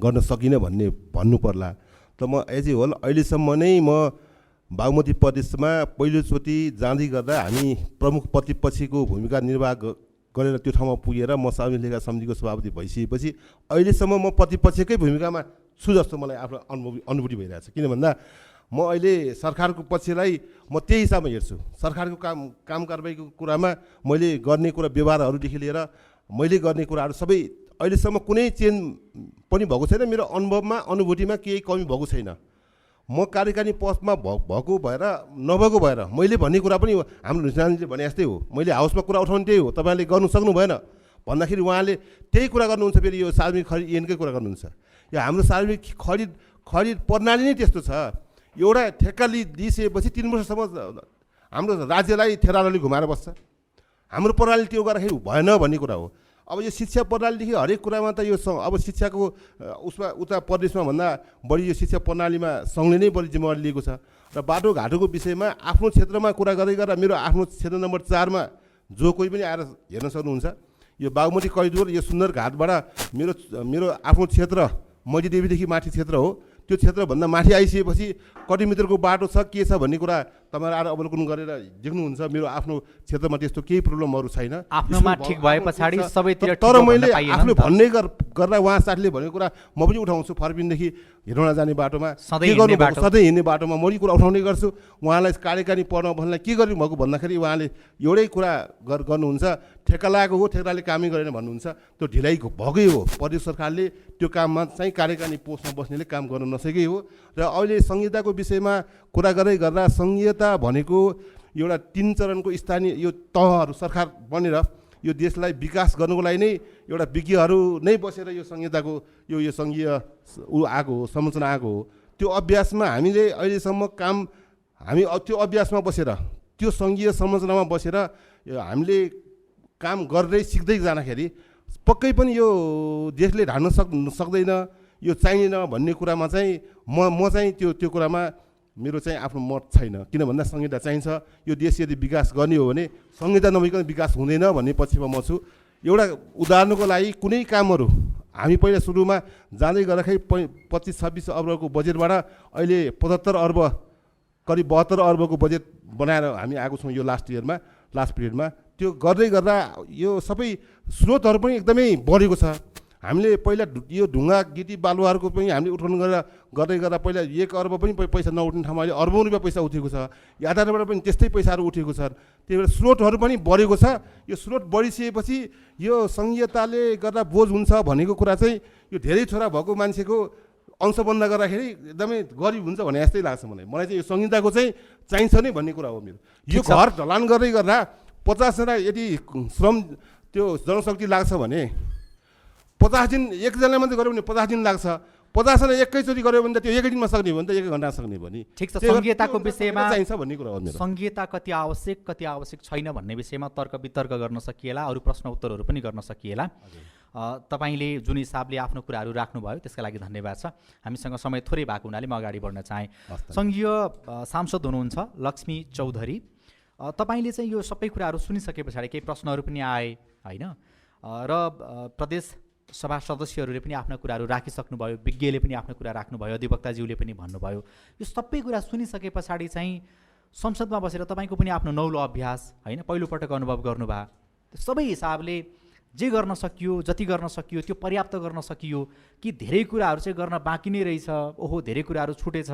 S3: गर्न सकिनँ भन्नु पर्ला। त म एज ए होल अहिलेसम्म नै म बागमती प्रदेशमा पहिलोचोटि जाँदै गर्दा हामी प्रमुख प्रतिपक्षीको भूमिका निर्वाह गरेर त्यो ठाउँमा पुगेर म सार्वजनिक लेखा समितिको सभापति भइसकेपछि अहिलेसम्म म प्रतिपक्षकै भूमिकामा छु जस्तो मलाई आफ्नो अनुभूति भइरहेको छ। किन भन्दा म अहिले सरकारको पक्षलाई म त्यही हिसाबमा हेर्छु। सरकारको काम कारबाहीको कुरामा मैले गर्ने कुरा व्यवहारहरूदेखि लिएर मैले गर्ने कुराहरू सबै अहिलेसम्म कुनै चेन्ज पनि भएको छैन। मेरो अनुभवमा अनुभूतिमा केही कमी भएको छैन। म कार्यकारिणी पदमा भएको भएर नभएको भएर मैले भन्ने कुरा पनि हाम्रो नुसिनारायणजीले भने जस्तै हो। मैले हाउसमा कुरा उठाउने त्यही हो। तपाईँले गर्नु सक्नु भएन भन्दाखेरि उहाँले त्यही कुरा गर्नुहुन्छ। फेरि यो सार्वजनिक खरिद ऐनकै कुरा गर्नुहुन्छ। यो हाम्रो सार्वजनिक खरिद प्रणाली नै त्यस्तो छ। एउटा ठेक्का दिइसकेपछि 3 वर्षसम्म हाम्रो राज्यलाई थेरारले घुमाएर बस्छ। हाम्रो प्रणाली त्यो गर्दाखेरि भएन भन्ने कुरा हो। अब यो शिक्षा प्रणालीदेखि हरेक कुरामा त यो अब शिक्षाको उसमा उता प्रदेशमा भन्दा बढी यो शिक्षा प्रणालीमा सङ्घले नै बढी जिम्मेवारी लिएको छ। र बाटोघाटोको विषयमा आफ्नो क्षेत्रमा कुरा गर्दै गर्दा मेरो आफ्नो क्षेत्र नम्बर 4 मा जो कोही पनि आएर हेर्न सक्नुहुन्छ। यो बागमती करिडोर यो सुन्दरघाटबाट मेरो आफ्नो क्षेत्र मैतीदेवीदेखि माथि क्षेत्र हो। त्यो क्षेत्रभन्दा माथि आइसकेपछि कति मिटरको बाटो छ के छ भन्ने कुरा तपाईँहरू आएर अवलोकन गरेर देख्नुहुन्छ। मेरो आफ्नो क्षेत्रमा त्यस्तो केही प्रब्लमहरू छैन।
S1: आफ्नोमा ठिक भए पछाडि सबैतिर
S3: तर मैले आफ्नो भन्ने गर्दा उहाँ साथीले भनेको कुरा म पनि उठाउँछु। फर्पिनदेखि हिरोडा जाने बाटोमा सधैँ हिँड्ने बाटोमा म कुरा उठाउने गर्छु। उहाँलाई कार्यकारिणी पढ्न भन्नलाई के गर्नु भएको भन्दाखेरि उहाँले एउटै कुरा गर्नुहुन्छ, ठेक्का लागेको हो, ठेक्काले कामै गरेन भन्नुहुन्छ। त्यो ढिलाइ भएकै हो। प्रदेश सरकारले त्यो काममा चाहिँ कार्यकारिणी पोस्टमा बस्नेले काम गर्न नसकेकै हो। र अहिले संहिताको विषयमा कुरा गर्दा संहिता भनेको एउटा 3 चरणको स्थानीय यो तहहरू सरकार बनेर यो देशलाई विकास गर्नुको लागि नै एउटा विज्ञहरू नै बसेर यो संहिताको यो सङ्घीय आएको हो, संरचना आएको हो। त्यो अभ्यासमा हामीले अहिलेसम्म हामी त्यो अभ्यासमा बसेर त्यो सङ्घीय संरचनामा बसेर हामीले काम गर्दै सिक्दै जाँदाखेरि पक्कै पनि यो देशले ढाल्न सक्दैन, यो चाहिँदैन भन्ने कुरामा चाहिँ म चाहिँ त्यो कुरामा मेरो चाहिँ आफ्नो मत छैन। किन भन्दा संहिता चाहिन्छ। यो देश यदि विकास गर्ने हो भने संहिता नभइकन विकास हुँदैन भन्ने पक्षमा म छु। एउटा उदाहरणको लागि कुनै कामहरू हामी पहिला सुरुमा जाँदै गर्दाखेरि 25-26 अरबको बजेटबाट अहिले 75 अर्ब करिब 72 अर्बको बजेट बनाएर हामी आएको छौँ यो लास्ट पिरियडमा। त्यो गर्दै गर्दा यो सबै स्रोतहरू पनि एकदमै बढेको छ। हामीले पहिला यो ढुङ्गा गिटी बालुवाहरूको पनि हामीले उठाउनु गर्दै गर्दा पहिला 1 अर्ब पनि पैसा नउठ्ने ठाउँमा अहिले अर्बौँ रुपियाँ पैसा उठेको छ। यातायातबाट पनि त्यस्तै पैसाहरू उठेको छ। त्यही भएर स्रोतहरू पनि बढेको छ। यो स्रोत बढिसकेपछि यो संहिताले गर्दा बोझ हुन्छ भनेको कुरा चाहिँ यो धेरै छोरा भएको मान्छेको अंशबन्ध गर्दाखेरि एकदमै गरिब हुन्छ भने जस्तै लाग्छ मलाई चाहिँ यो संहिताको चाहिँ चाहिन्छ नै भन्ने कुरा हो मेरो। यो घर ढलान गर्दै गर्दा 50 जना यदि श्रम त्यो जनशक्ति लाग्छ भने 50 दिन एकजना मात्रै गऱ्यो भने 50 दिन लाग्छ। 50 जना एकैचोटि गऱ्यो भने त त्यो 1 दिनमा सक्ने हो भने त 1 घन्टा सक्ने भयो नि।
S1: ठिक छ, संहिताको विषयमा
S3: चाहिन्छ भन्ने कुरा हो मेरो।
S1: संहिता कति आवश्यक छैन भन्ने विषयमा तर्क वितर्क गर्न सकिएला, अरू प्रश्न उत्तरहरू पनि गर्न सकिएला। तपाईँले जुन हिसाबले आफ्नो कुराहरू राख्नुभयो त्यसका लागि धन्यवाद छ। हामीसँग समय थोरै भएको हुनाले म अगाडि बढ्न चाहेँ। सङ्घीय सांसद हुनुहुन्छ लक्ष्मी चौधरी, तपाईँले चाहिँ यो सबै कुराहरू सुनिसके पछाडि केही प्रश्नहरू पनि आए होइन, र प्रदेश सभा सदस्यहरूले पनि आफ्ना कुराहरू राखिसक्नुभयो, विज्ञले पनि आफ्नो कुरा राख्नुभयो, अधिवक्ताज्यूले पनि भन्नुभयो। यो सबै कुरा सुनिसके पछाडि चाहिँ संसदमा बसेर तपाईँको पनि आफ्नो नौलो अभ्यास होइन, पहिलोपटक अनुभव गर्नुभयो, सबै हिसाबले जे गर्न सकियो, जति गर्न सकियो त्यो पर्याप्त गर्न सकियो कि धेरै कुराहरू चाहिँ गर्न बाँकी नै रहेछ, ओहो धेरै कुराहरू छुटेछ,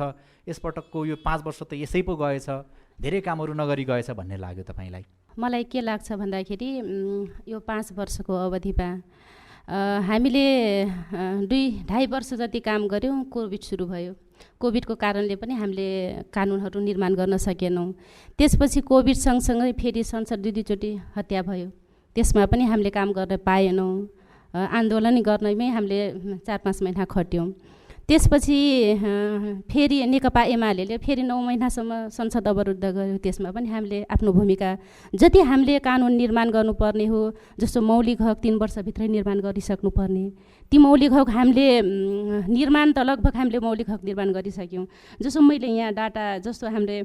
S1: यसपटकको यो 5 वर्ष त यसै पो गएछ, धेरै कामहरू नगरी गएछ भन्ने लाग्यो तपाईँलाई?
S4: मलाई के लाग्छ भन्दाखेरि यो 5 वर्षको अवधिमा हामीले 2-2.5 वर्ष जति काम गऱ्यौँ। कोभिड सुरु भयो। कोभिडको कारणले पनि हामीले कानुनहरू निर्माण गर्न सकेनौँ। त्यसपछि कोभिड सँगसँगै फेरि संसद 2-2 चोटि हत्या भयो। त्यसमा पनि हामीले काम गर्न पाएनौँ। आन्दोलन गर्नमै हामीले 4-5 महिना खट्यौँ। त्यसपछि फेरि नेकपा एमाले फेरि 9 महिनासम्म संसद अवरुद्ध गर्यो। त्यसमा पनि हामीले आफ्नो भूमिका जति हामीले कानुन निर्माण गर्नुपर्ने हो, जस्तो मौलिक हक 3 वर्षभित्रै निर्माण गरिसक्नुपर्ने, ती मौलिक हक हामीले निर्माण त लगभग हामीले मौलिक हक निर्माण गरिसक्यौँ। जस्तो मैले यहाँ डाटा जस्तो हामीले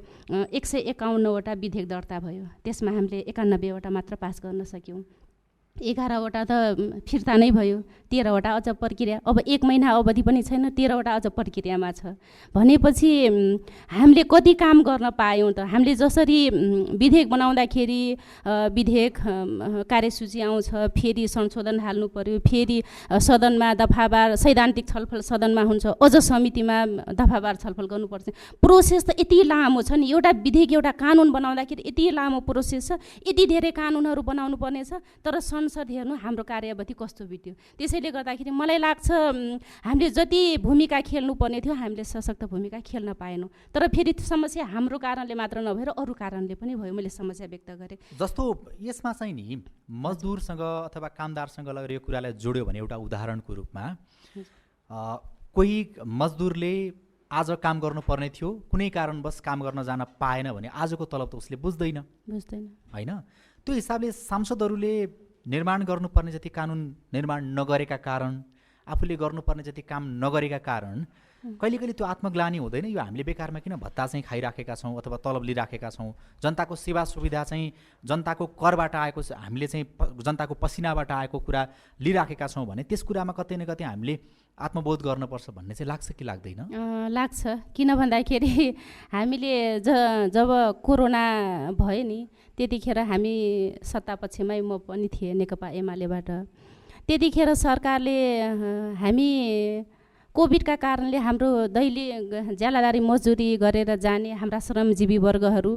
S4: 151वटा विधेयक दर्ता भयो, त्यसमा हामीले 91वटा मात्र पास गर्न सक्यौँ। 11वटा त फिर्ता नै भयो, 13वटा अझ प्रक्रिया, अब 1 महिना अवधि पनि छैन, 13वटा अझ प्रक्रियामा छ। भनेपछि हामीले कति काम गर्न पायौँ त? हामीले जसरी विधेयक बनाउँदाखेरि विधेयक कार्यसूची आउँछ, फेरि संशोधन हाल्नु पर्यो, फेरि सदनमा दफावार सैद्धान्तिक छलफल सदनमा हुन्छ, अझ समितिमा दफावार छलफल गर्नुपर्छ। प्रोसेस त यति लामो छ नि, एउटा विधेयक एउटा कानुन बनाउँदाखेरि यति लामो प्रोसेस छ, यति धेरै कानुनहरू बनाउनु पर्ने छ। तर संसद हेर्नु हाम्रो कार्यावधि कस्तो बित्यो। त्यसैले गर्दाखेरि मलाई लाग्छ हामीले जति भूमिका खेल्नु पर्ने थियो हामीले सशक्त भूमिका खेल्न पाएनौँ। तर फेरि समस्या हाम्रो कारणले मात्र नभएर अरू कारणले पनि भयो। मैले समस्या व्यक्त गरेँ।
S1: जस्तो यसमा चाहिँ नि मजदुरसँग अथवा कामदारसँग लगेर यो कुरालाई जोड्यो भने एउटा उदाहरणको रूपमा कोही मजदुरले आज काम गर्नुपर्ने थियो, कुनै कारणवश काम गर्न जान पाएन भने आजको तलब त उसले बुझ्दैन होइन। त्यो हिसाबले सांसदहरूले निर्माण गर्नुपर्ने जति कानुन निर्माण नगरेका कारण, आफूले गर्नुपर्ने जति काम नगरेका कारण कहिले कहिले त्यो आत्मग्लानी हुँदैन? यो हामीले बेकारमा किन भत्ता चाहिँ खाइराखेका छौँ अथवा तलब लिइराखेका छौँ, जनताको सेवा सुविधा चाहिँ जनताको करबाट आएको, हामीले चाहिँ जनताको पसिनाबाट आएको कुरा लिइराखेका छौँ भने त्यस कुरामा कतै न कतै हामीले आत्मबोध गर्नुपर्छ भन्ने चाहिँ लाग्छ कि लाग्दैन?
S4: लाग्छ। किन भन्दाखेरि हामीले जब कोरोना भयो नि त्यतिखेर हामी सत्तापक्षमै म पनि थिएँ नेकपा एमालेबाट। त्यतिखेर सरकारले हामी कोभिडका कारणले हाम्रो दैनिक ज्यालादारी मजदुरी गरेर जाने हाम्रा श्रमजीवी वर्गहरू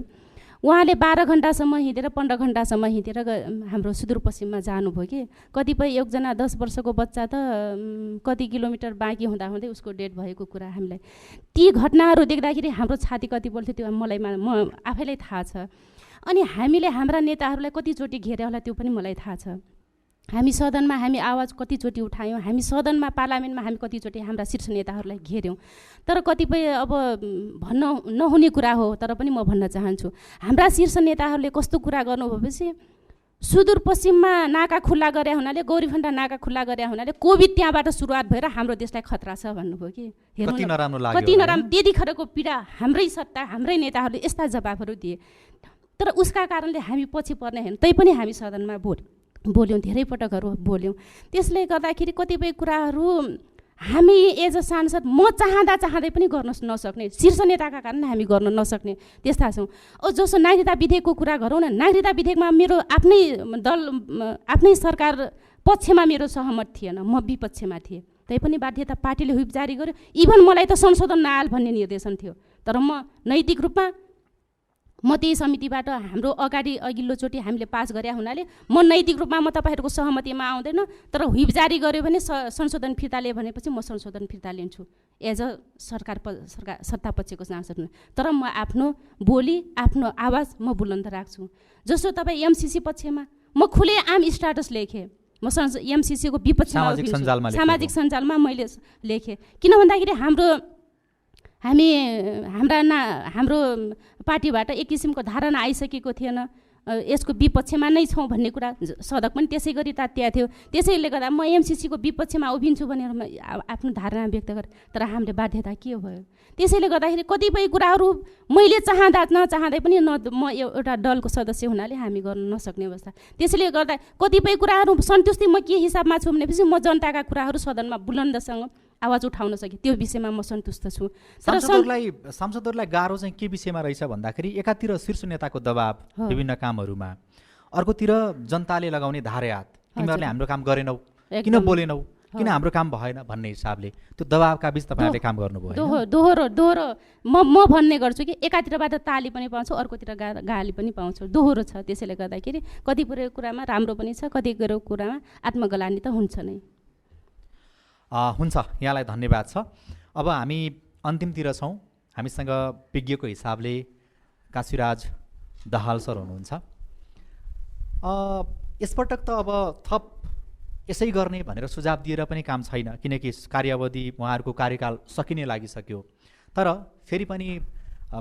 S4: उहाँले 12 घन्टासम्म हिँडेर 15 घन्टासम्म हिँडेर हाम्रो सुदूरपश्चिममा जानुभयो कि कतिपय एकजना 10 वर्षको बच्चा त कति किलोमिटर बाँकी हुँदाहुँदै उसको डेथ भएको कुरा हामीलाई ती घटनाहरू देख्दाखेरि हाम्रो छाती कति बल्थ्यो त्यो मलाई म आफैलाई थाहा छ। अनि हामीले हाम्रा नेताहरूलाई कतिचोटि घेर्यो होला त्यो पनि मलाई थाहा छ। हामी सदनमा हामी आवाज कतिचोटि उठायौँ, हामी सदनमा पार्लियामेन्टमा हामी कतिचोटि हाम्रा शीर्ष नेताहरूलाई घेर्यौँ। तर कतिपय अब भन्न नहुने कुरा हो तर पनि म भन्न चाहन्छु, हाम्रा शीर्ष नेताहरूले कस्तो कुरा गर्नुभयो भनेपछि सुदूरपश्चिममा नाका खुल्ला गरे हुनाले, गौरीफन्टा नाका खुल्ला गरे हुनाले कोभिड त्यहाँबाट सुरुवात भएर हाम्रो देशलाई खतरा छ भन्नुभयो कि
S1: कति नराम्रो लाग्यो।
S4: कति नराम्रो त्यतिखेरको पीडा हाम्रै सत्ता हाम्रै नेताहरूले यस्ता जवाफहरू दिए। तर उसका कारणले हामी पछि पर्ने होइन, तैपनि हामी सदनमा बोल्यौँ, धेरै पटकहरू बोल्यौँ। त्यसले गर्दाखेरि कतिपय कुराहरू हामी एज अ सांसद म चाहँदै पनि गर्न नसक्ने, शीर्ष नेताका कारण हामी गर्न नसक्ने त्यस्ता छौँ। जस्तो नागरिकता विधेयकको कुरा गरौँ न, नागरिकता विधेयकमा मेरो आफ्नै दल आफ्नै सरकार पक्षमा मेरो सहमत थिएन, म विपक्षमा थिएँ। तैपनि बाध्यता पार्टीले व्हिप जारी गर्यो। इभन मलाई त संशोधन नहाल भन्ने निर्देशन थियो, तर म नैतिक रूपमा म त्यही समितिबाट हाम्रो अघिल्लोचोटि हामीले पास गरे हुनाले म नैतिक रूपमा म तपाईँहरूको सहमतिमा आउँदैन, तर व्हिप जारी गर्यो भने संशोधन फिर्ता लियो भनेपछि म संशोधन फिर्ता लिन्छु एज अ सरकार सत्तापक्षको सांसद। तर म आफ्नो बोली आफ्नो आवाज म बुलन्द राख्छु। जस्तो तपाईँ एमसिसी पक्षमा म खुले आम स्ट्याटस लेखेँ, म एमसिसीको विपक्षमा सामाजिक सञ्जालमा मैले लेखेँ। किन भन्दाखेरि हाम्रो पार्टीबाट एक किसिमको धारणा आइसकेको थिएन, यसको विपक्षमा नै छौँ भन्ने कुरा सडक पनि त्यसै गरी तात्या थियो। त्यसैले गर्दा म एमसिसीको विपक्षमा उभिन्छु भनेर आफ्नो धारणा व्यक्त गरेँ, तर हामीले बाध्यता के भयो? त्यसैले गर्दाखेरि कतिपय कुराहरू मैले नचाहँदै पनि म एउटा दलको सदस्य हुनाले हामी गर्न नसक्ने अवस्था। त्यसैले गर्दा कतिपय कुराहरू सन्तुष्टि म के हिसाबमा छु भनेपछि म जनताका कुराहरू सदनमा बुलन्दसँग आवाज उठाउन सकेँ, त्यो विषयमा म सन्तुष्ट छु।
S1: सांसदहरूलाई गाह्रो चाहिँ के विषयमा रहेछ भन्दाखेरि एकातिर शीर्ष नेताको दबाब विभिन्न कामहरूमा, अर्कोतिर जनताले लगाउने धारयात, तिमीहरूले हाम्रो काम गरेनौ, किन बोलेनौ, किन हाम्रो काम भएन भन्ने हिसाबले त्यो दबावका बीच तपाईँहरूले काम गर्नुभयो।
S4: दोहोरो म भन्ने गर्छु कि एकातिरबाट ताली पनि पाउँछु, अर्कोतिर गाली पनि पाउँछु, दोहोरो छ। त्यसैले गर्दाखेरि कतिपय कुरामा राम्रो पनि छ, कतिपय कुरामा आत्मग्लानि त हुन्छ नै।
S1: हुन्छ, यहाँलाई धन्यवाद छ। अब हामी अन्तिमतिर छौँ। हामीसँग विज्ञको हिसाबले काशीराज दाहाल सर हुनुहुन्छ। यसपटक त अब थप यसै गर्ने भनेर सुझाव दिएर पनि काम छैन, किनकि कार्यावधि उहाँहरूको कार्यकाल सकिने लागिसक्यो। तर फेरि पनि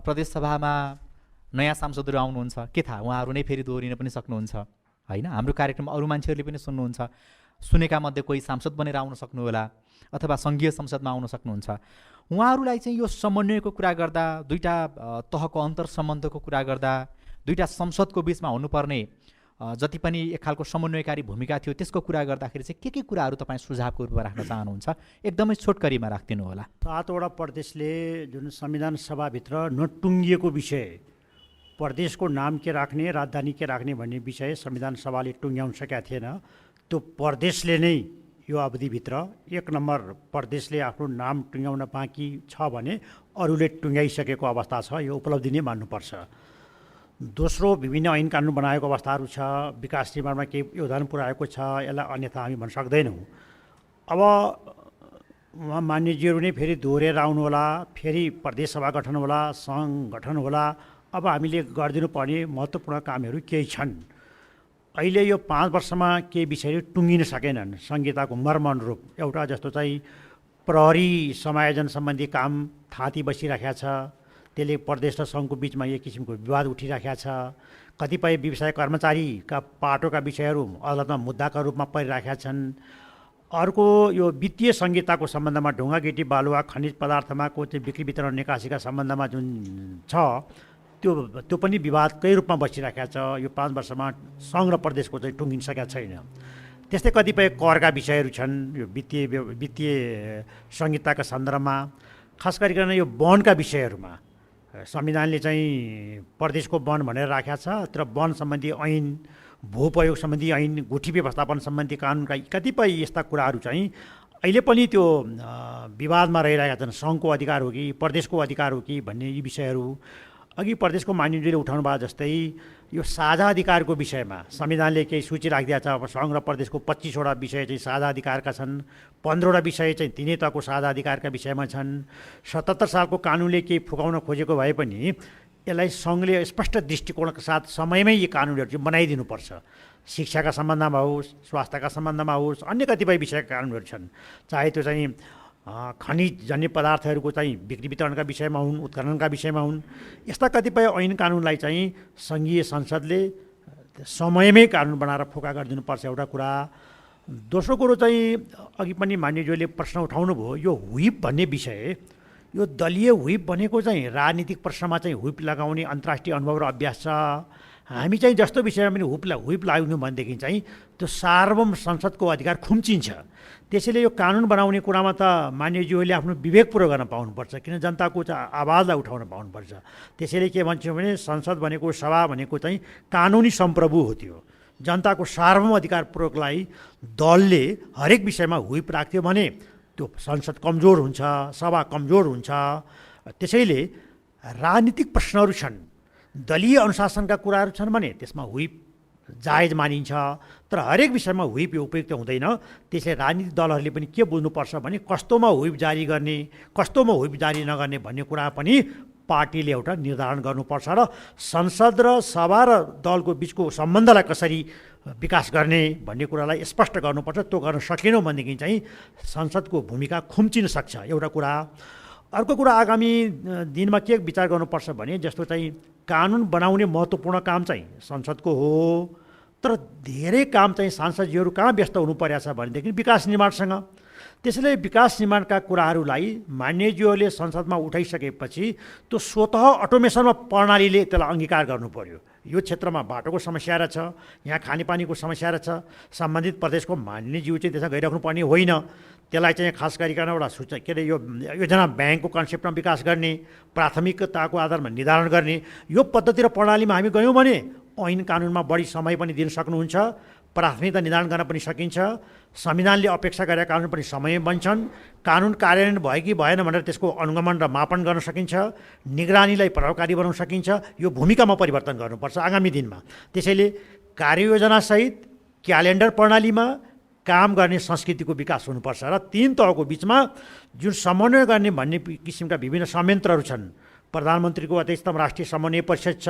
S1: प्रदेशसभामा नयाँ सांसदहरू आउनुहुन्छ, के थाहा उहाँहरू नै फेरि दोहोरिन पनि सक्नुहुन्छ होइन। हाम्रो कार्यक्रम अरू मान्छेहरूले पनि सुन्नुहुन्छ, सुनेका मध्ये कोही सांसद बनेर आउन सक्नुहोला अथवा सङ्घीय संसदमा आउन सक्नुहुन्छ। उहाँहरूलाई चाहिँ यो समन्वयको कुरा गर्दा, दुईटा तहको अन्तर सम्बन्धको कुरा गर्दा, दुईटा संसदको बिचमा हुनुपर्ने जति पनि एक खालको समन्वयकारी भूमिका थियो त्यसको कुरा गर्दाखेरि चाहिँ के कुराहरू तपाईँ सुझावको रूपमा राख्न चाहनुहुन्छ? एकदमै छोटकरीमा राखिदिनु होला।
S5: 7वटा प्रदेशले जुन संविधान सभाभित्र नटुङ्गिएको विषय, प्रदेशको नाम के राख्ने, राजधानी के राख्ने भन्ने विषय संविधान सभाले टुङ्ग्याउन सकेका थिएन। त्यो प्रदेशले नै यो अवधिभित्र 1 नम्बर प्रदेशले आफ्नो नाम टुङ्ग्याउन बाँकी छ भने अरूले टुङ्ग्याइसकेको अवस्था छ, यो उपलब्धि नै मान्नुपर्छ। दोस्रो, विभिन्न ऐन कानुन बनाएको अवस्थाहरू छ, विकास निर्माणमा केही योगदान पुर्याएको छ, यसलाई अन्यथा हामी भन्न सक्दैनौँ। अब उहाँ मान्यजीहरू नै फेरि दोहोरेर आउनु होला, फेरि प्रदेश सभा गठन होला, सङ्घ गठन होला। अब हामीले गरिदिनु पर्ने महत्त्वपूर्ण कामहरू केही छन्। अहिले यो 5 वर्षमा केही विषयहरू टुङ्गिन सकेनन् संहिताको मर्मअनुरूप। एउटा जस्तो चाहिँ प्रहरी समायोजन सम्बन्धी काम थाती बसिराखेको छ, त्यसले प्रदेश र सङ्घको बिचमा एक किसिमको विवाद उठिराखेको छ। कतिपय व्यवसाय कर्मचारीका पाटोका विषयहरू अदालतमा मुद्दाका रूपमा परिराखेका छन्। अर्को यो वित्तीय संहिताको सम्बन्धमा ढुङ्गागिटी बालुवा खनिज पदार्थमा को चाहिँ बिक्री वितरण निकासीका सम्बन्धमा जुन छ त्यो पनि विवादकै रूपमा बसिराखेको छ। यो 5 वर्षमा सङ्घ र प्रदेशको चाहिँ टुङ्गिन सकेका छैन। त्यस्तै कतिपय करका विषयहरू छन् यो वित्तीय संहिताका सन्दर्भमा, खास गरिकन यो वनका विषयहरूमा संविधानले चाहिँ प्रदेशको वन भनेर राखेको छ, तर वन सम्बन्धी ऐन, भूप्रयोग सम्बन्धी ऐन, गुठी व्यवस्थापन सम्बन्धी कानुनका कतिपय यस्ता कुराहरू चाहिँ अहिले पनि त्यो विवादमा रहिरहेका छन्। सङ्घको अधिकार हो कि प्रदेशको अधिकार हो कि भन्ने यी विषयहरू। अघि प्रदेशको मान्यजीले उठाउनु भयो जस्तै यो साझा अधिकारको विषयमा संविधानले केही सूची राखिदिएको छ। अब सङ्घ र प्रदेशको 25वटा विषय चाहिँ साझा अधिकारका छन्, 15वटा विषय चाहिँ तिनै तहको साझा अधिकारका विषयमा छन्। 77 सालको कानुनले केही फुकाउन खोजेको भए पनि यसलाई सङ्घले स्पष्ट दृष्टिकोणका साथ समयमै यी कानुनहरू चाहिँ बनाइदिनुपर्छ। शिक्षाका सम्बन्धमा होस्, स्वास्थ्यका सम्बन्धमा होस्, अन्य कतिपय विषयका कानुनहरू छन्, चाहे त्यो चाहिँ खनिजजन्य पदार्थहरूको चाहिँ बिक्री वितरणका विषयमा हुन्, उत्खननका विषयमा हुन्। यस्ता कतिपय ऐन कानुनलाई चाहिँ सङ्घीय संसदले समयमै कानुन बनाएर फोका गरिदिनुपर्छ, एउटा कुरा। दोस्रो कुरो चाहिँ अघि पनि मान्यज्यूले प्रश्न उठाउनु भयो, यो व्हिप भन्ने विषय, यो दलीय व्हिप भनेको चाहिँ राजनीतिक प्रश्नमा चाहिँ व्हिप लगाउने अन्तर्राष्ट्रिय अनुभव र अभ्यास छ। हामी चाहिँ जस्तो विषयमा पनि व्हिप लाग्नु भनेदेखि चाहिँ त्यो सार्वभौम संसदको अधिकार खुम्चिन्छ। त्यसैले यो कानुन बनाउने कुरामा त मान्यज्यूहरूले आफ्नो विवेकपूर्वक गर्न पाउनुपर्छ, किन जनताको चाहिँ आवाजलाई उठाउन पाउनुपर्छ। त्यसैले के भन्छौँ भने संसद भनेको, सभा भनेको चाहिँ कानुनी सम्प्रभु हो। त्यो जनताको सार्वभौम अधिकार प्रयोगलाई दलले हरेक विषयमा व्हिप राख्थ्यो भने त्यो संसद कमजोर हुन्छ, सभा कमजोर हुन्छ। त्यसैले राजनीतिक प्रश्नहरू छन्, दलीय अनुशासनका कुराहरू छन् भने त्यसमा व्हिप जायज मानिन्छ, तर हरेक विषयमा व्हिप यो उपयुक्त हुँदैन। त्यसले राजनीतिक दलहरूले पनि के बुझ्नुपर्छ भने कस्तोमा व्हिप जारी गर्ने, कस्तोमा व्हिप जारी नगर्ने भन्ने कुरा पनि पार्टीले एउटा निर्धारण गर्नुपर्छ र संसद र सभा र दलको बिचको सम्बन्धलाई कसरी विकास गर्ने भन्ने कुरालाई स्पष्ट गर्नुपर्छ। त्यो गर्न सकेनौँ भनेदेखि चाहिँ संसदको भूमिका खुम्चिन सक्छ, एउटा कुरा। अर्को कुरा, आगामी दिनमा के विचार गर्नुपर्छ भने जस्तो चाहिँ कानुन बनाउने महत्त्वपूर्ण काम चाहिँ संसदको हो, तर धेरै काम चाहिँ सांसदजीहरू कहाँ व्यस्त हुनु परेको छ भनेदेखि विकास निर्माणसँग। त्यसैले विकास निर्माणका कुराहरूलाई मान्यज्यूहरूले संसदमा उठाइसकेपछि त्यो स्वतः अटोमेसनमा प्रणालीले त्यसलाई अङ्गीकार गर्नु पर्यो। यो क्षेत्रमा बाटोको समस्या रहेछ, यहाँ खानेपानीको समस्या रहेछ, सम्बन्धित प्रदेशको मान्यज्यू चाहिँ त्यसमा गइराख्नु पर्ने होइन। त्यसलाई चाहिँ खास गरिकन एउटा के अरे यो योजना ब्याङ्कको कन्सेप्टमा विकास गर्ने, प्राथमिकताको आधारमा निर्धारण गर्ने, यो पद्धति र प्रणालीमा हामी गयौँ भने ऐन कानुनमा बढी समय पनि दिन सक्नुहुन्छ, प्राथमिकता निर्धारण गर्न पनि सकिन्छ, संविधानले अपेक्षा गरेका कानुन पनि समय बन्छन्, कानुन कार्यान्वयन भयो कि भएन भनेर त्यसको अनुगमन र मापन गर्न सकिन्छ, निगरानीलाई प्रभावकारी बनाउन सकिन्छ। यो भूमिकामा परिवर्तन गर्नुपर्छ आगामी दिनमा। त्यसैले कार्ययोजनासहित क्यालेन्डर प्रणालीमा काम गर्ने संस्कृतिको विकास हुनुपर्छ र 3 तहको बिचमा जुन समन्वय गर्ने भन्ने किसिमका विभिन्न संयन्त्रहरू छन्। प्रधानमन्त्रीको अध्यक्षतामा राष्ट्रिय समन्वय परिषद छ,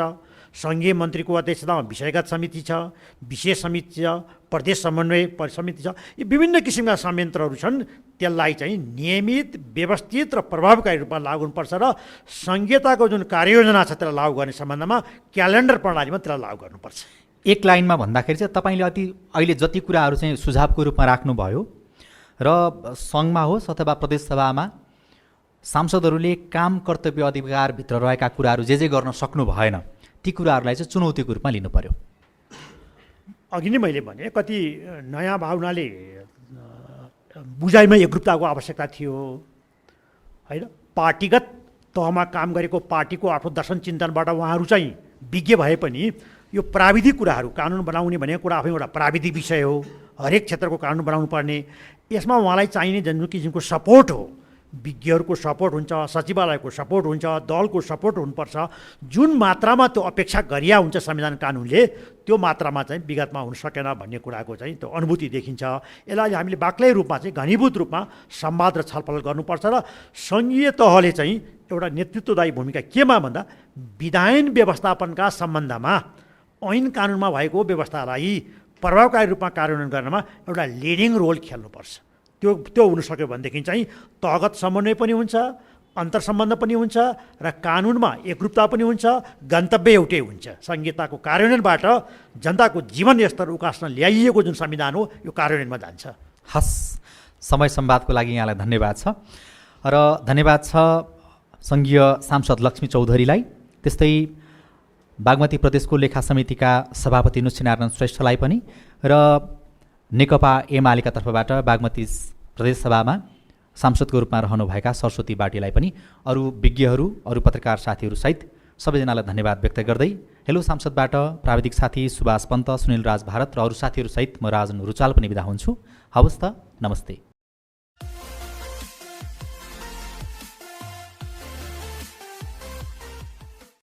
S5: सङ्घीय मन्त्रीको अध्यक्षतामा विषयगत समिति छ, विशेष समिति छ, प्रदेश समन्वय समिति छ। यी विभिन्न किसिमका संयन्त्रहरू छन्। त्यसलाई चाहिँ नियमित, व्यवस्थित र प्रभावकारी रूपमा लागू हुनुपर्छ र सङ्घीयताको जुन कार्ययोजना छ त्यसलाई लागू गर्ने सम्बन्धमा क्यालेन्डर प्रणालीमा त्यसलाई लागू गर्नुपर्छ।
S1: एक लाइनमा भन्दाखेरि चाहिँ तपाईँले अहिले जति कुराहरू चाहिँ सुझावको रूपमा राख्नुभयो र सङ्घमा होस् अथवा प्रदेशसभामा सांसदहरूले काम कर्तव्य अधिकारभित्र रहेका कुराहरू जे गर्न सक्नु भएन, ती कुराहरूलाई चाहिँ चुनौतीको रूपमा लिनु पर्यो।
S5: अघि नै मैले भने कति नयाँ भावनाले बुझाइमा एकरूपताको आवश्यकता थियो होइन। पार्टीगत तहमा काम गरेको पार्टीको आफ्नो दर्शन चिन्तनबाट उहाँहरू चाहिँ विज्ञ भए पनि यो प्राविधिक कुराहरू, कानुन बनाउने भनेको कुरा आफै एउटा प्राविधिक विषय हो। हरेक क्षेत्रको कानुन बनाउनु पर्ने, यसमा उहाँलाई चाहिने जुन किसिमको सपोर्ट हो, विज्ञहरूको सपोर्ट हुन्छ, सचिवालयको सपोर्ट हुन्छ, दलको सपोर्ट हुनुपर्छ। जुन मात्रामा त्यो अपेक्षा गरिया हुन्छ संविधान कानुनले, त्यो मात्रामा चाहिँ विगतमा हुन सकेन भन्ने कुराको चाहिँ त्यो अनुभूति देखिन्छ। यसलाई हामीले बाक्लै रूपमा चाहिँ घनीभूत रूपमा संवाद र छलफल गर्नुपर्छ र सङ्घीय तहले चाहिँ एउटा नेतृत्वदायी भूमिका केमा भन्दा विधायन व्यवस्थापनका सम्बन्धमा ऐन कानुनमा भएको व्यवस्थालाई प्रभावकारी रूपमा कार्यान्वयन गर्नमा एउटा लिडिङ रोल खेल्नुपर्छ। त्यो हुन सक्यो भनेदेखि चाहिँ तहगत समन्वय पनि हुन्छ, अन्तर्सम्बन्ध पनि हुन्छ र कानुनमा एकरूपता पनि हुन्छ, गन्तव्य एउटै हुन्छ। संहिताको कार्यान्वयनबाट जनताको जीवन स्तर उकास्न ल्याइएको जुन संविधान हो यो कार्यान्वयनमा जान्छ।
S1: हस्, समय संवादको लागि यहाँलाई धन्यवाद छ र धन्यवाद छ सङ्घीय सांसद लक्ष्मी चौधरीलाई, त्यस्तै बागमती प्रदेशको लेखा समितिका सभापति नुच्छेनारायण श्रेष्ठलाई पनि र नेकपा एमालेका तर्फबाट बागमती प्रदेशसभामा सांसदको रूपमा रहनुभएका सरस्वती बाटीलाई पनि, अरू विज्ञहरू, अरू पत्रकार साथीहरूसहित सबैजनालाई धन्यवाद व्यक्त गर्दै हेलो सांसदबाट प्राविधिक साथी सुभाष पन्त, सुनिल राज भारत र अरू साथीहरूसहित म राजन रुचाल पनि बिदा हुन्छु। हवस् त, नमस्ते।